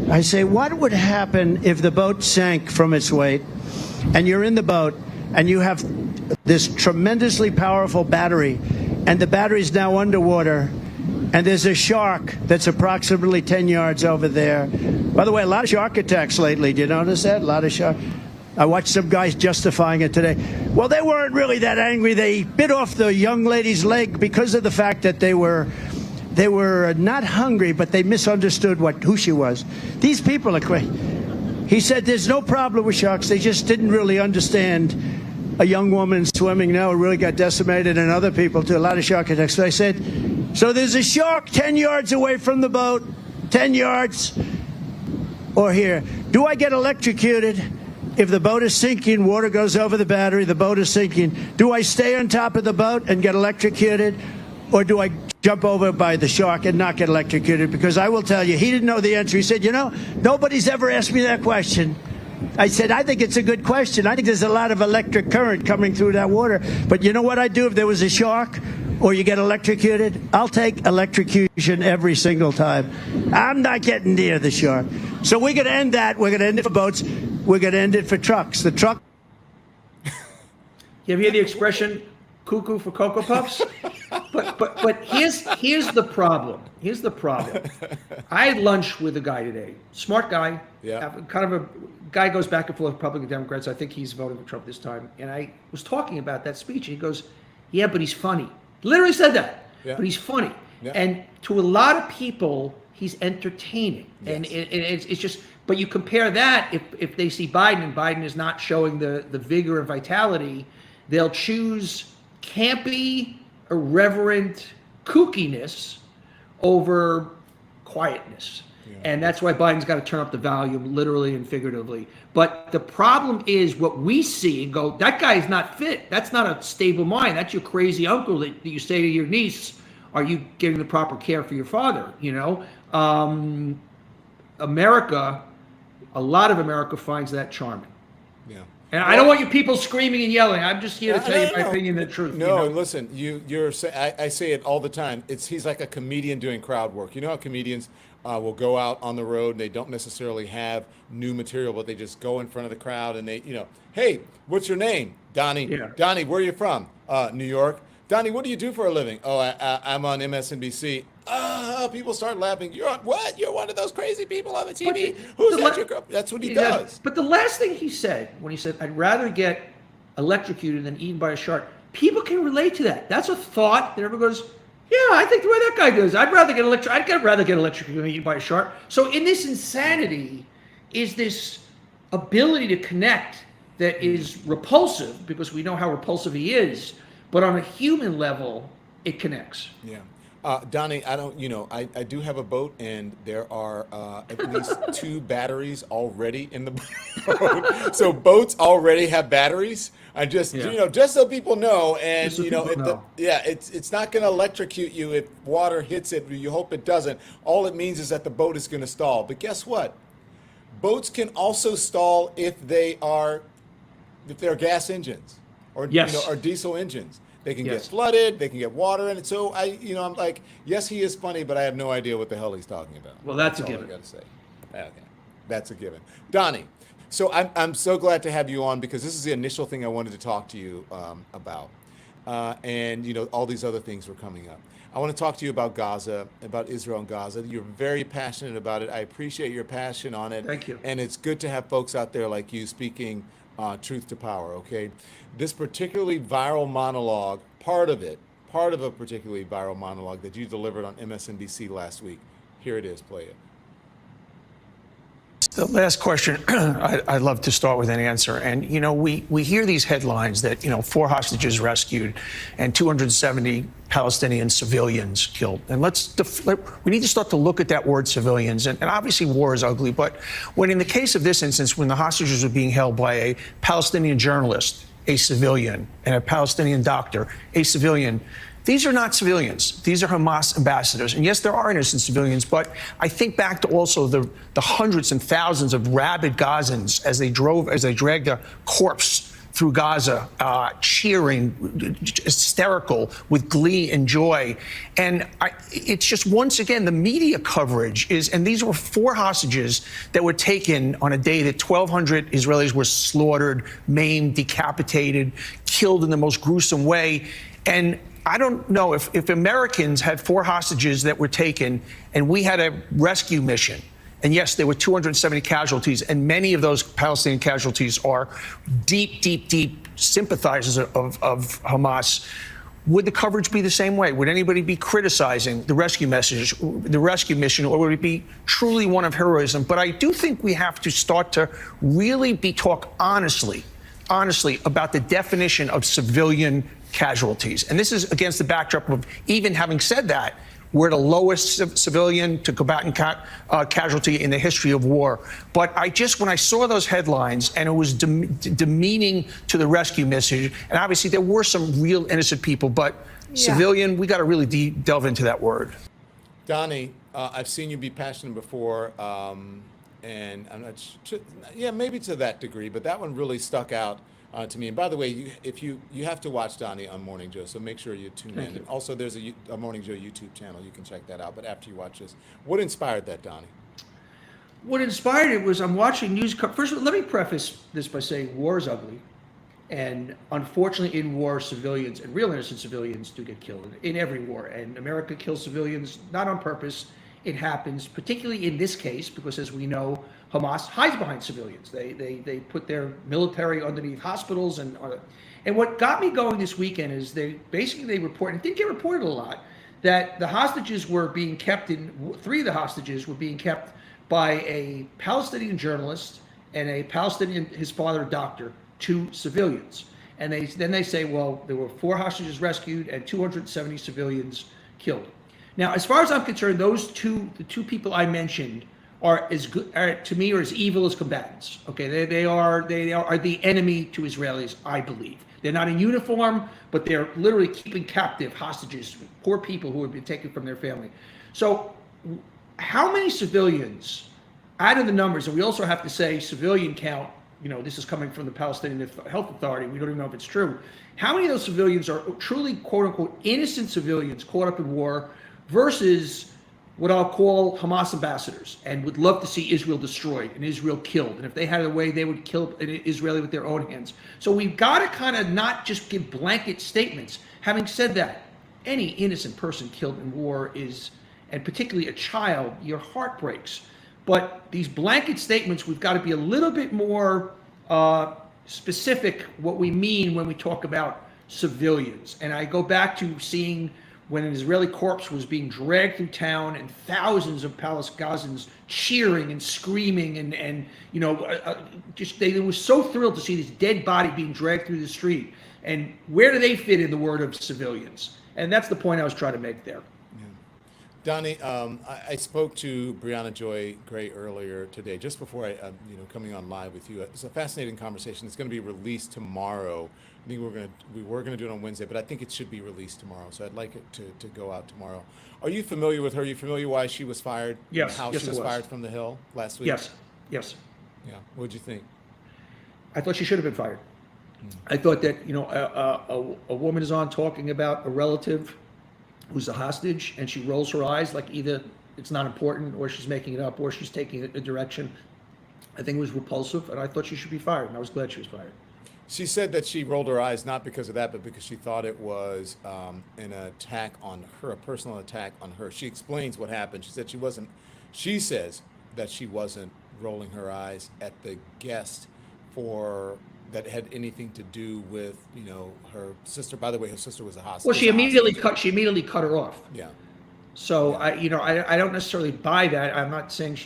I say, what would happen if the boat sank from its weight and you're in the boat and you have this tremendously powerful battery and the battery's now underwater and there's a shark that's approximately 10 yards over there. By the way, a lot of shark attacks lately. Do you notice that? A lot of shark. I watched some guys justifying it today. Well, they weren't really that angry. They bit off the young lady's leg because of the fact that they were not hungry, but they misunderstood who she was. These people are crazy. He said there's no problem with sharks. They just didn't really understand a young woman swimming now really got decimated, and other people too. A lot of shark attacks. So I said, so there's a shark 10 yards away from the boat, 10 yards, or here. Do I get electrocuted? If the boat is sinking, water goes over the battery, the boat is sinking. Do I stay on top of the boat and get electrocuted? Or do I jump over by the shark and not get electrocuted? Because I will tell you, he didn't know the answer. He said, you know, nobody's ever asked me that question. I said, I think it's a good question. I think there's a lot of electric current coming through that water. But you know what I'd do if there was a shark or you get electrocuted? I'll take electrocution every single time. I'm not getting near the shark. So we're going to end that. We're going to end it for boats. We're going to end it for trucks. The truck.
You ever hear the expression "cuckoo for Cocoa Puffs"? But here's the problem. Here's the problem. I had lunch with a guy today, smart guy.
Yeah.
Kind of a guy goes back and forth, Republican, Democrats. I think he's voting for Trump this time. And I was talking about that speech, and he goes, "Yeah, but he's funny." Literally said that. Yeah. But he's funny. Yeah. And to a lot of people, he's entertaining. Yes. And it's just. But you compare that, if they see Biden and Biden is not showing the vigor and vitality, they'll choose campy, irreverent kookiness over quietness. Yeah. And that's why Biden's got to turn up the volume, literally and figuratively. But the problem is what we see and go, that guy is not fit. That's not a stable mind. That's your crazy uncle that you say to your niece, are you getting the proper care for your father? You know, America... A lot of America finds that charming. Yeah. And I don't want you people screaming and yelling. I'm just here to tell you my opinion and the truth.
No, you know? Listen, I say it all the time. He's like a comedian doing crowd work. You know how comedians will go out on the road and they don't necessarily have new material, but they just go in front of the crowd and they, you know, hey, what's your name? Donny. Yeah. Donny, where are you from? New York. Donny, what do you do for a living? Oh, I'm on MSNBC. People start laughing. You're on what? You're one of those crazy people on the TV. Who's that? Your girl? That's what he does.
But the last thing he said, when he said, I'd rather get electrocuted than eaten by a shark, people can relate to that. That's a thought that everyone goes, yeah, I think the way that guy does. I'd rather get electrocuted than eaten by a shark. So in this insanity is this ability to connect that is repulsive, because we know how repulsive he is, but on a human level, it connects.
Yeah. Donnie, I don't, I do have a boat, and there are at least 2 batteries already in the boat. So boats already have batteries. I just,
Yeah.
just so people know, and
Just so people know.
it's not going to electrocute you if water hits it. You hope it doesn't. All it means is that the boat is going to stall. But guess what? Boats can also stall if they're gas engines or
Yes.
or diesel engines. They can get
Yes.
flooded. They can get water in it. So I'm like, yes, he is funny, but I have no idea what the hell he's talking about.
Well, that's a
all
given.
I got to say. Okay, that's a given. Donnie, so I'm so glad to have you on, because this is the initial thing I wanted to talk to you about, and all these other things were coming up. I want to talk to you about Gaza, about Israel and Gaza. You're very passionate about it. I appreciate your passion on it.
Thank you.
And it's good to have folks out there like you speaking truth to power, okay? This particularly viral monologue, part of a particularly viral monologue that you delivered on MSNBC last week. Here it is, play it.
The last question, I'd love to start with an answer. And, we hear these headlines that, 4 hostages rescued and 270 Palestinian civilians killed. And we need to start to look at that word civilians. And obviously war is ugly, but when in the case of this instance, when the hostages were being held by a Palestinian journalist, a civilian, and a Palestinian doctor, a civilian, these are not civilians. These are Hamas ambassadors. And yes, there are innocent civilians, but I think back to also the hundreds and thousands of rabid Gazans as they dragged a corpse through Gaza, cheering, hysterical, with glee and joy. And it's just, once again, the media coverage is, and these were 4 hostages that were taken on a day that 1,200 Israelis were slaughtered, maimed, decapitated, killed in the most gruesome way. And I don't know if Americans had 4 hostages that were taken and we had a rescue mission, and yes, there were 270 casualties, and many of those Palestinian casualties are deep, deep, deep sympathizers of Hamas. Would the coverage be the same way? Would anybody be criticizing the rescue mission, or would it be truly one of heroism? But I do think we have to start to really talk honestly about the definition of civilian casualties. And this is against the backdrop of, even having said that, we're the lowest civilian to combatant casualty in the history of war. But when I saw those headlines, and it was demeaning to the rescue mission, and obviously there were some real innocent people, but civilian, we got to really delve into that word.
Donnie, I've seen you be passionate before, and I'm not sure, maybe to that degree, but that one really stuck out to me. And by the way, if you have to watch Donnie on Morning Joe, so make sure you tune in. And also, there's a Morning Joe YouTube channel. You can check that out. But after you watch this, what inspired that, Donnie?
What inspired it was, I'm watching news. First of all, let me preface this by saying war is ugly. And unfortunately, in war, civilians and real innocent civilians do get killed in every war. And America kills civilians, not on purpose. It happens, particularly in this case, because as we know, Hamas hides behind civilians. They put their military underneath hospitals. And what got me going this weekend is they report, and it didn't get reported a lot, that the hostages were being kept 3 of the hostages were being kept by a Palestinian journalist and a Palestinian, his father, doctor, 2 civilians. And then they say, well, there were 4 hostages rescued and 270 civilians killed. Now, as far as I'm concerned, the 2 people I mentioned are to me, as evil as combatants. Okay, they are the enemy to Israelis, I believe. They're not in uniform, but they're literally keeping captive hostages, poor people who have been taken from their family. So, how many civilians, out of the numbers, and we also have to say civilian count, this is coming from the Palestinian Health Authority, we don't even know if it's true. How many of those civilians are truly, quote unquote, innocent civilians caught up in war versus what I'll call Hamas ambassadors, and would love to see Israel destroyed and Israel killed? And if they had a way, they would kill an Israeli with their own hands. So we've got to kind of not just give blanket statements. Having said that, any innocent person killed in war is, and particularly a child, your heart breaks. But these blanket statements, we've got to be a little bit more specific what we mean when we talk about civilians. And I go back to seeing when an Israeli corpse was being dragged through town and thousands of Gazans cheering and screaming and they were so thrilled to see this dead body being dragged through the street. And where do they fit in the word of civilians? And that's the point I was trying to make there.
Donnie, I spoke to Brianna Joy Gray earlier today, just before coming on live with you. It's a fascinating conversation. It's going to be released tomorrow. I think we were gonna do it on Wednesday, but I think it should be released tomorrow. So I'd like it to go out tomorrow. Are you familiar with her? Are you familiar why she was fired?
Yes.
How
Yes,
she
I
was
was.
fired from the Hill last week?
Yes. Yes.
Yeah. What'd you think?
I thought she should have been fired. I thought that, a woman is on talking about a relative who's a hostage, and she rolls her eyes like either it's not important, or she's making it up, or she's taking a direction. I think it was repulsive, and I thought she should be fired, and I was glad she was fired.
She said that she rolled her eyes not because of that, but because she thought it was an attack on her, a personal attack on her. She explains what happened. She said she says that she wasn't rolling her eyes at the guest that had anything to do with, her sister. By the way, her sister was a hostage.
Well, she immediately cut her off.
Yeah.
So
Yeah.
I don't necessarily buy that. I'm not saying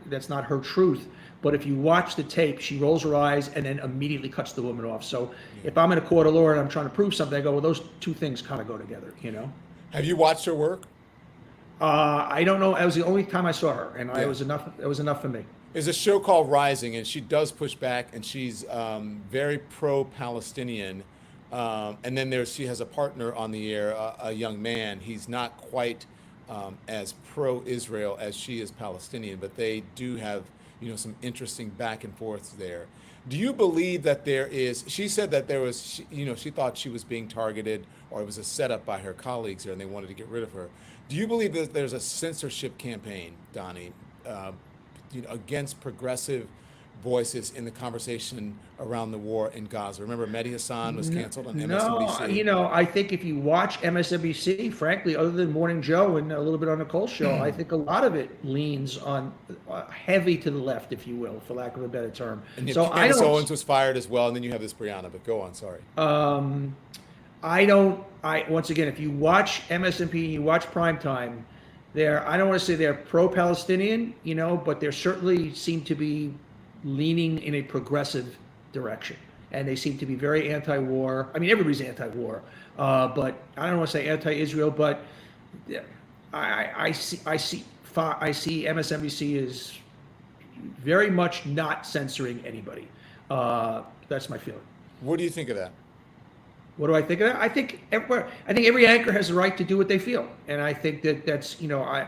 that's not her truth. But if you watch the tape, she rolls her eyes and then immediately cuts the woman off. So if I'm in a court of law and I'm trying to prove something, I go, well, those two things kind of go together,
Have you watched her work?
I don't know. That was the only time I saw her, and
Yeah.
it was enough for me.
There's a show called Rising, and she does push back, and she's very pro-Palestinian. And then she has a partner on the air, a young man. He's not quite as pro-Israel as she is Palestinian, but they do have, some interesting back and forths there. Do you believe that she said that there was, she thought she was being targeted, or it was a setup by her colleagues there and they wanted to get rid of her. Do you believe that there's a censorship campaign, Donnie, against progressive voices in the conversation around the war in Gaza? Remember, Mehdi Hassan was canceled on MSNBC.
No, I think if you watch MSNBC, frankly, other than Morning Joe and a little bit on Nicole's show, I think a lot of it leans on heavy to the left, if you will, for lack of a better term.
And
so
Candace Owens was fired as well, and then you have this Brianna. But go on, sorry.
Once again, if you watch MSNBC, you watch Primetime, I don't want to say they're pro-Palestinian, but they certainly seem to be leaning in a progressive direction. And they seem to be very anti-war. I mean, everybody's anti-war, but I don't want to say anti-Israel, but I see MSNBC as very much not censoring anybody. That's my feeling.
What do you think of that?
What do I think of that? I think every anchor has the right to do what they feel, and I think that's I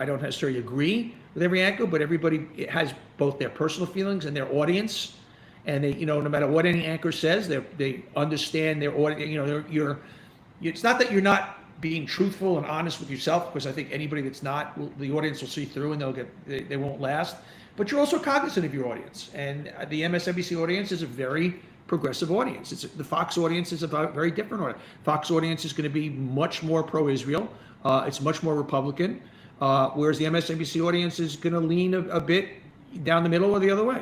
don't necessarily agree with every anchor, but everybody has both their personal feelings and their audience, and they no matter what any anchor says, they understand their audience. It's not that you're not being truthful and honest with yourself, because I think anybody that's not, the audience will see through and they won't last. But you're also cognizant of your audience, and the MSNBC audience is a very progressive audience. The Fox audience is a very different audience. Fox audience is going to be much more pro-Israel. It's much more Republican, whereas the MSNBC audience is going to lean a bit down the middle or the other way.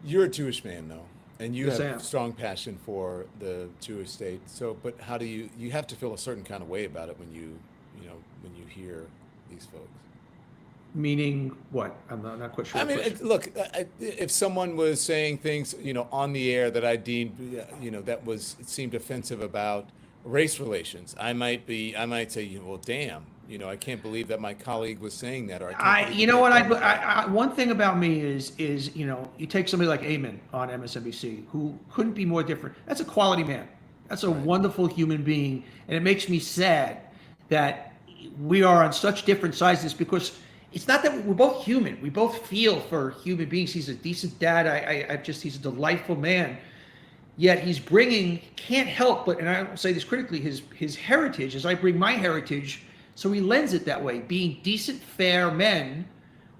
You're a Jewish man, though, and you
Yes, I
have
am.
strong passion for the Jewish state. So, but how do you have to feel a certain kind of way about it when you hear these folks?
Meaning what? I'm not quite sure.
I mean, look, if someone was saying things, on the air that I deemed, it seemed offensive about race relations, I might say, well, damn, I can't believe that my colleague was saying that. Or
one thing about me is you take somebody like Eamon on MSNBC, who couldn't be more different. That's a quality man. That's a wonderful human being, and it makes me sad that we are on such different sizes, because it's not that we're both human. We both feel for human beings. He's a decent dad. He's a delightful man. Yet he's can't help but, and I don't say this critically, his heritage, as I bring my heritage, so he lends it that way. Being decent, fair men,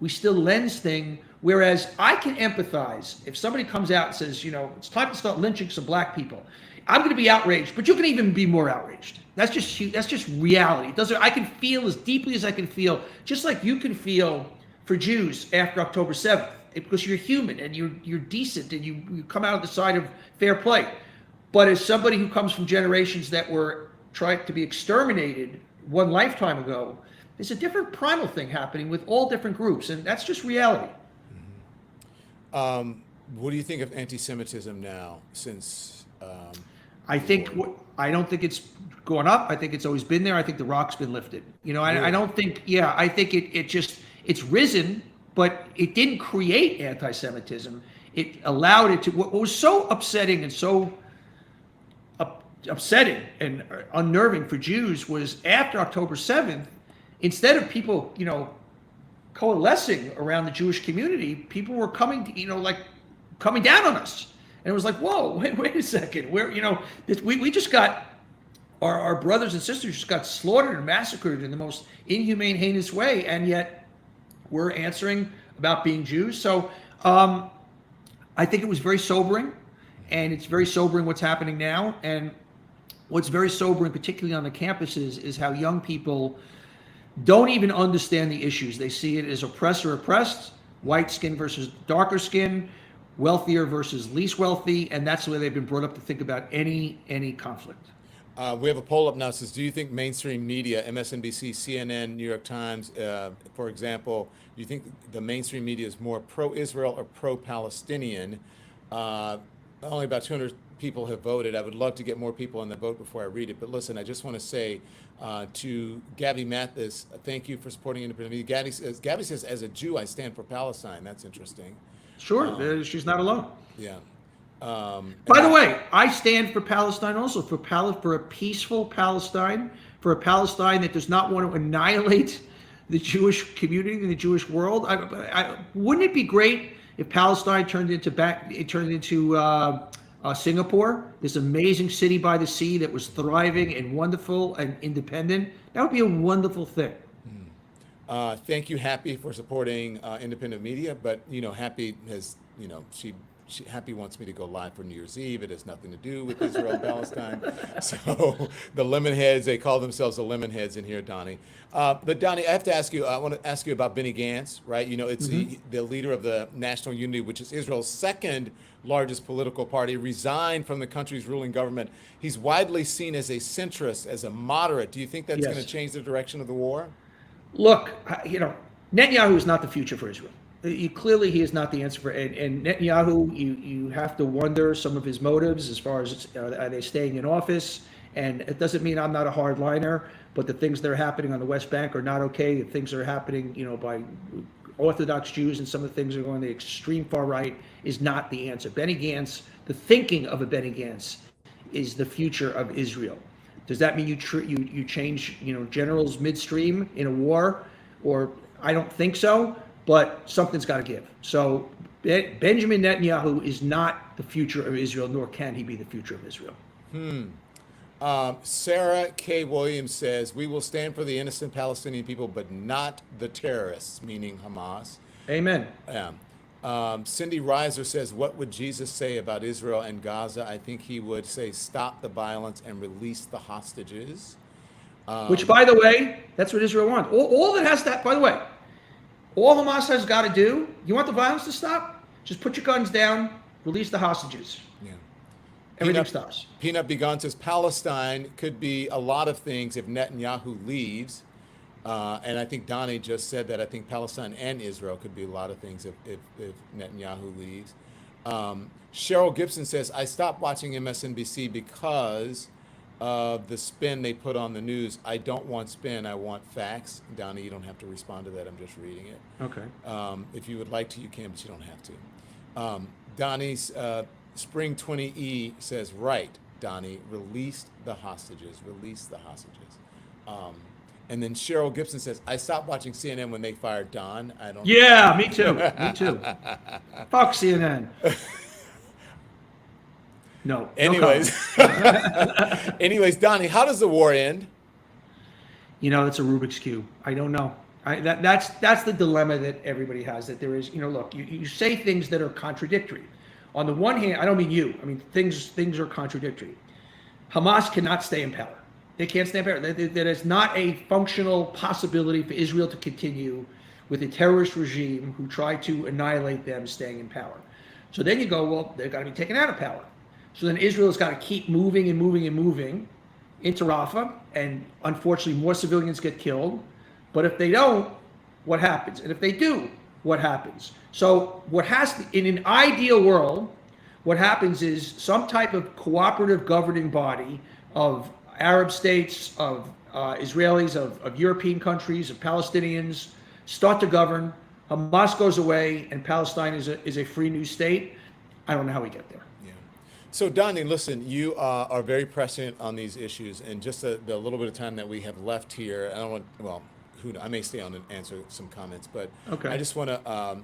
we still lens thing, whereas I can empathize. If somebody comes out and says, it's time to start lynching some black people, I'm going to be outraged, but you can even be more outraged. That's just reality. I can feel as deeply as I can feel, just like you can feel for Jews after October 7th, because you're human and you're decent and you come out of the side of fair play. But as somebody who comes from generations that were tried to be exterminated one lifetime ago, there's a different primal thing happening with all different groups, and that's just reality.
What do you think of anti-Semitism now, since
I think I don't think it's going up. I think it's always been there. I think the rock's been lifted. I don't think. Yeah, I think it's risen, but it didn't create anti-Semitism. It allowed it to. What was so upsetting and so upsetting and unnerving for Jews was after October 7th, instead of people, coalescing around the Jewish community, people were coming down on us. And it was like, whoa, wait a second. We just got, our brothers and sisters just got slaughtered and massacred in the most inhumane, heinous way. And yet we're answering about being Jews. So I think it was very sobering. And it's very sobering what's happening now. And what's very sobering, particularly on the campuses, is how young people don't even understand the issues. They see it as oppressed, white skin versus darker skin, wealthier versus least wealthy, and that's the way they've been brought up to think about any conflict.
We have a poll up now that says, do you think mainstream media, MSNBC, CNN, New York Times, for example, do you think the mainstream media is more pro-Israel or pro-Palestinian? Only about 200 people have voted. I would love to get more people on the vote before I read it. But listen, I just want to say to Gabby Mathis, thank you for supporting independent media. Gabby says, as a Jew, I stand for Palestine. That's interesting.
Sure, she's not alone.
Yeah.
By the way, I stand for Palestine also, for a peaceful Palestine, for a Palestine that does not want to annihilate the Jewish community and the Jewish world. Wouldn't it be great if Palestine turned into Singapore, this amazing city by the sea that was thriving and wonderful and independent? That would be a wonderful thing.
Thank you, Happy, for supporting independent media. But Happy has, Happy wants me to go live for New Year's Eve. It has nothing to do with Israel and Palestine. So the Lemonheads, they call themselves the Lemonheads in here, Donny. But Donny, I have to ask you. I want to ask you about Benny Gantz, right? It's the leader of the National Unity, which is Israel's second largest political party, resigned from the country's ruling government. He's widely seen as a centrist, as a moderate. Do you think that's going to change the direction of the war?
Look, Netanyahu is not the future for Israel. Clearly, he is not the answer for it. And Netanyahu, you have to wonder some of his motives as far as are they staying in office? And it doesn't mean I'm not a hardliner, but the things that are happening on the West Bank are not okay. The things that are happening, by Orthodox Jews and some of the things that are going to the extreme far right is not the answer. Benny Gantz, the thinking of a Benny Gantz, is the future of Israel. Does that mean you change generals midstream in a war? Or I don't think so, but something's got to give. So Benjamin Netanyahu is not the future of Israel, nor can he be the future of Israel.
Sarah K. Williams says, we will stand for the innocent Palestinian people, but not the terrorists, meaning Hamas.
Amen.
Cindy Reiser says, what would Jesus say about Israel and Gaza? I think he would say, stop the violence and release the hostages.
Which, by the way, that's what Israel wants. All that has to, by the way, all Hamas has got to do, you want the violence to stop? Just put your guns down, release the hostages. Yeah. Everything stops.
Peanut Begun says, Palestine could be a lot of things if Netanyahu leaves. And I think Donny just said that. I think Palestine and Israel could be a lot of things if Netanyahu leaves. Cheryl Gibson says, I stopped watching MSNBC because of the spin they put on the news. I don't want spin, I want facts. Donny, you don't have to respond to that. I'm just reading it.
Okay.
If you would like to, you can, but you don't have to. Donny's Spring 20E says, right, Donny, release the hostages. And then Cheryl Gibson says, I stopped watching CNN when they fired Don. I don't.
Yeah, me too. Me too. Fuck CNN. No.
Anyways, Donny, how does the war end?
It's a Rubik's Cube. I don't know. That's the dilemma that everybody has. That there is, look, you say things that are contradictory. On the one hand, I don't mean you. I mean things are contradictory. Hamas cannot stay in power. They can't stay in power. There is not a functional possibility for Israel to continue with a terrorist regime who tried to annihilate them staying in power. So then you go, well, they've got to be taken out of power. So then Israel has got to keep moving into Rafah, and unfortunately more civilians get killed. But if they don't, what happens? And if they do, what happens? So in an ideal world, what happens is some type of cooperative governing body of Arab states, of Israelis, of European countries, of Palestinians start to govern. Hamas goes away, and Palestine is a free new state. I don't know how we get there.
Yeah. So, Donny, listen, you are very prescient on these issues, and just the little bit of time that we have left here, I don't want, well, I may stay on and answer some comments, but
Okay.
I just want to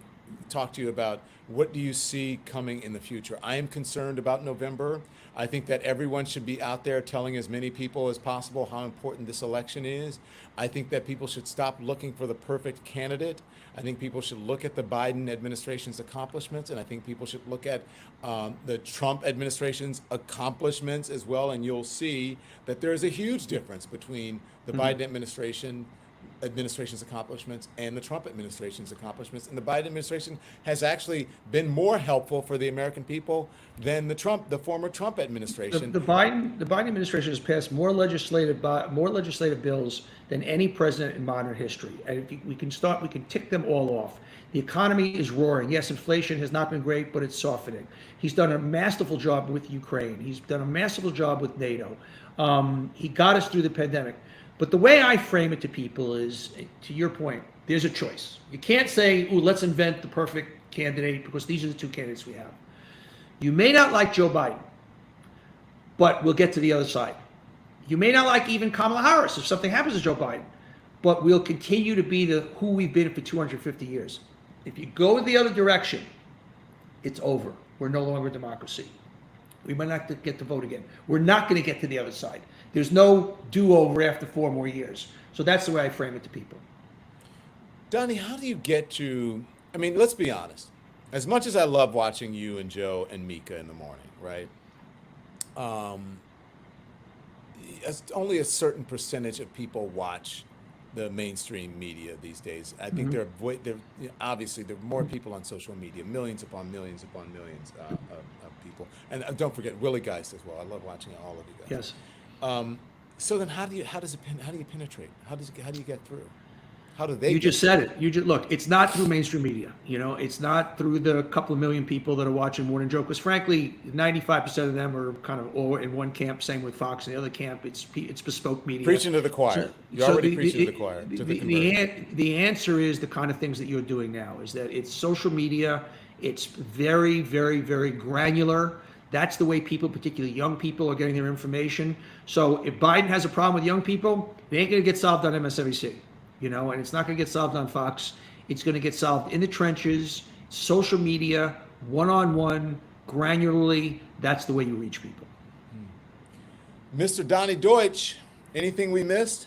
talk to you about what do you see coming in the future. I am concerned about November. I think that everyone should be out there telling as many people as possible how important this election is. I think that people should stop looking for the perfect candidate. I think people should look at the Biden administration's accomplishments, and I think people should look at the Trump administration's accomplishments as well, and you'll see that there is a huge difference between the Biden administration's accomplishments and the Trump administration's accomplishments. And the Biden administration has actually been more helpful for the American people than the former Trump administration.
The Biden administration has passed more legislative bills than any president in modern history. And if we can tick them all off. The economy is roaring. Yes, inflation has not been great, but it's softening. He's done a masterful job with Ukraine. He's done a masterful job with NATO. He got us through the pandemic. But the way I frame it to people is, to your point, there's a choice. You can't say, "Ooh, let's invent the perfect candidate," because these are the two candidates we have. You may not like Joe Biden, but we'll get to the other side. You may not like even Kamala Harris if something happens to Joe Biden, but we'll continue to be who we've been for 250 years. If you go the other direction, it's over. We're no longer a democracy. We might not get to vote again. We're not going to get to the other side. There's no do-over after 4 more years. So that's the way I frame it to people.
Donny, how do you get to, I mean, let's be honest. As much as I love watching you and Joe and Mika in the morning, right? Only a certain percentage of people watch the mainstream media these days. I think obviously there are more people on social media, millions upon millions upon millions of people. And don't forget Willie Geist as well. I love watching all of you guys.
Yes.
So then how do you penetrate? How do you get through? How do they?
You just said it. Look, it's not through mainstream media. It's not through the couple of million people that are watching Morning Joe, because frankly, 95% of them are kind of all in one camp. Same with Fox. In the other camp, it's bespoke media.
Preaching to the choir. You're already preaching to the choir.
The answer is the kind of things that you're doing now. Is that it's social media. It's very, very, very granular. That's the way people, particularly young people, are getting their information. So if Biden has a problem with young people, it ain't going to get solved on MSNBC, and it's not going to get solved on Fox. It's going to get solved in the trenches, social media, one-on-one, granularly. That's the way you reach people.
Mr. Donny Deutsch, anything we missed?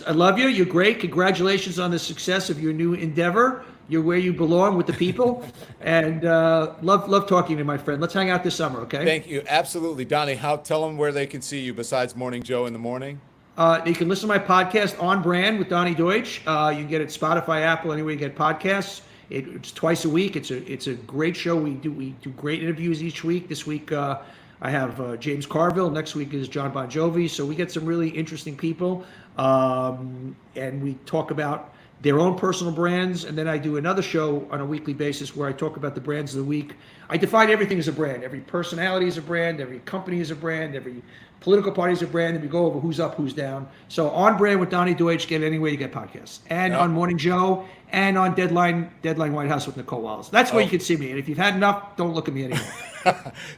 I love you. You're great. Congratulations on the success of your new endeavor. You're where you belong with the people, and love talking to you, my friend. Let's hang out this summer, okay?
Thank you. Absolutely. Donny, tell them where they can see you besides Morning Joe in the morning.
You can listen to my podcast, On Brand with Donny Deutsch. You can get it at Spotify, Apple, anywhere you get podcasts. It's twice a week. It's a great show. We do great interviews each week. This week I have James Carville. Next week is John Bon Jovi. So we get some really interesting people, and we talk about their own personal brands, and then I do another show on a weekly basis where I talk about the brands of the week. I define everything as a brand. Every personality is a brand, every company is a brand, every political party is a brand, and we go over who's up, who's down. So On Brand with Donny Deutsch, get it anywhere you get podcasts. And on Morning Joe, and on Deadline White House with Nicole Wallace. That's where you can see me. And if you've had enough, don't look at me anymore.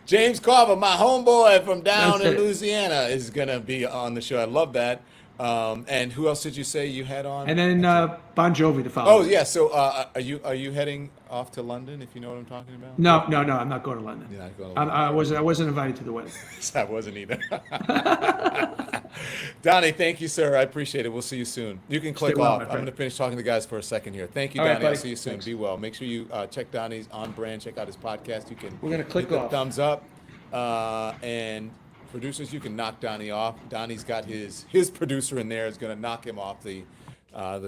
James Carver, my homeboy from down in Louisiana, is going to be on the show. I love that. And who else did you say you had on?
And then Bon Jovi to follow.
Oh yeah. So are you heading off to London? If you know what I'm talking about.
No. I'm not going to London.
You're not going to London.
I wasn't invited to the wedding.
I wasn't either. Donny, thank you, sir. I appreciate it. We'll see you soon. You can click off. I'm going to finish talking to the guys for a second here. Thank you, Donny. Right, I'll see you soon. Thanks. Be well. Make sure you check Donny's On Brand. Check out his podcast.
We're going to click off.
Thumbs up. And producers, you can knock Donny off. Donny's got his producer in there is going to knock him off the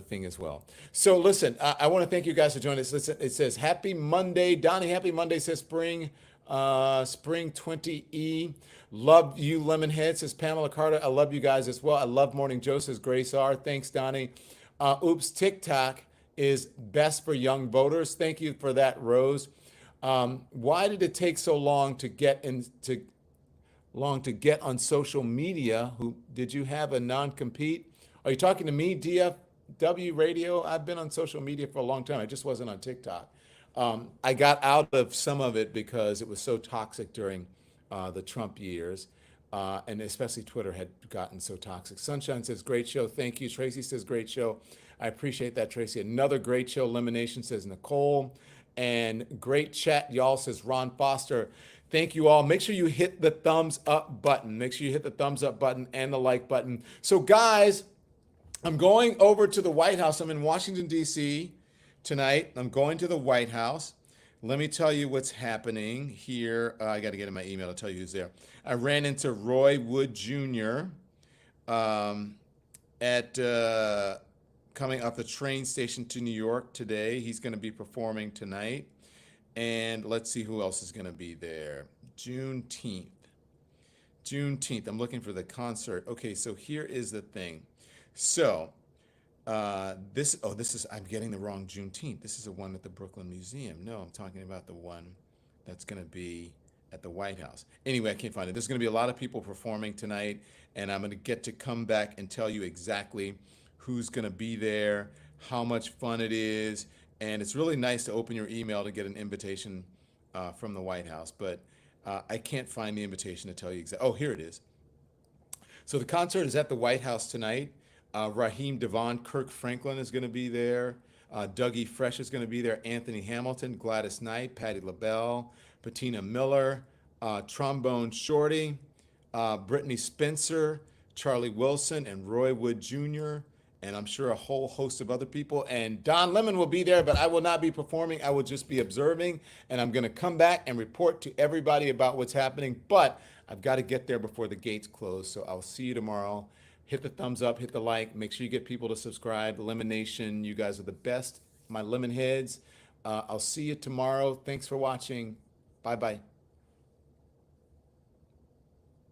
thing as well. So listen, I want to thank you guys for joining us. Listen, it says Happy Monday. Donny, Happy Monday says Spring 20E. Love you, Lemonhead, says Pamela Carter. I love you guys as well. I love Morning Joe, says Grace R. Thanks, Donny. Oops, TikTok is best for young voters. Thank you for that, Rose. Why did it take so long to get on social media? Did you have a non-compete? Are you talking to me, DFW Radio? I've been on social media for a long time. I just wasn't on TikTok. I got out of some of it because it was so toxic during the Trump years. And especially Twitter had gotten so toxic. Sunshine says, great show. Thank you. Tracy says, great show. I appreciate that, Tracy. Another great show. Lemonation says, Nicole. And great chat, y'all, says Ron Foster. Thank you all. Make sure you hit the thumbs up button. Make sure you hit the thumbs up button and the like button. So, guys, I'm going over to the White House. I'm in Washington, D.C. tonight. I'm going to the White House. Let me tell you what's happening here. I got to get in my email to tell you who's there. I ran into Roy Wood Jr. At coming off the train station to New York today. He's going to be performing tonight. And let's see who else is going to be there. Juneteenth. I'm looking for the concert. Okay, so here is the thing. So this is, I'm getting the wrong Juneteenth. This is the one at the Brooklyn Museum. No, I'm talking about the one that's going to be at the White House. Anyway, I can't find it. There's going to be a lot of people performing tonight, and I'm going to get to come back and tell you exactly who's going to be there, how much fun it is, and it's really nice to open your email to get an invitation from the White House, but I can't find the invitation to tell you exactly. Oh, here it is. So the concert is at the White House tonight. Raheem Devon, Kirk Franklin is going to be there. Dougie Fresh is going to be there. Anthony Hamilton, Gladys Knight, Patti LaBelle, Patina Miller, Trombone Shorty, Brittany Spencer, Charlie Wilson, and Roy Wood Jr., and I'm sure a whole host of other people. And Don Lemon will be there, but I will not be performing. I will just be observing, and I'm going to come back and report to everybody about what's happening. But I've got to get there before the gates close, so I'll see you tomorrow. Hit the thumbs up, hit the like. Make sure you get people to subscribe. Lemonation, you guys are the best, my lemon heads. I'll see you tomorrow. Thanks for watching. Bye-bye.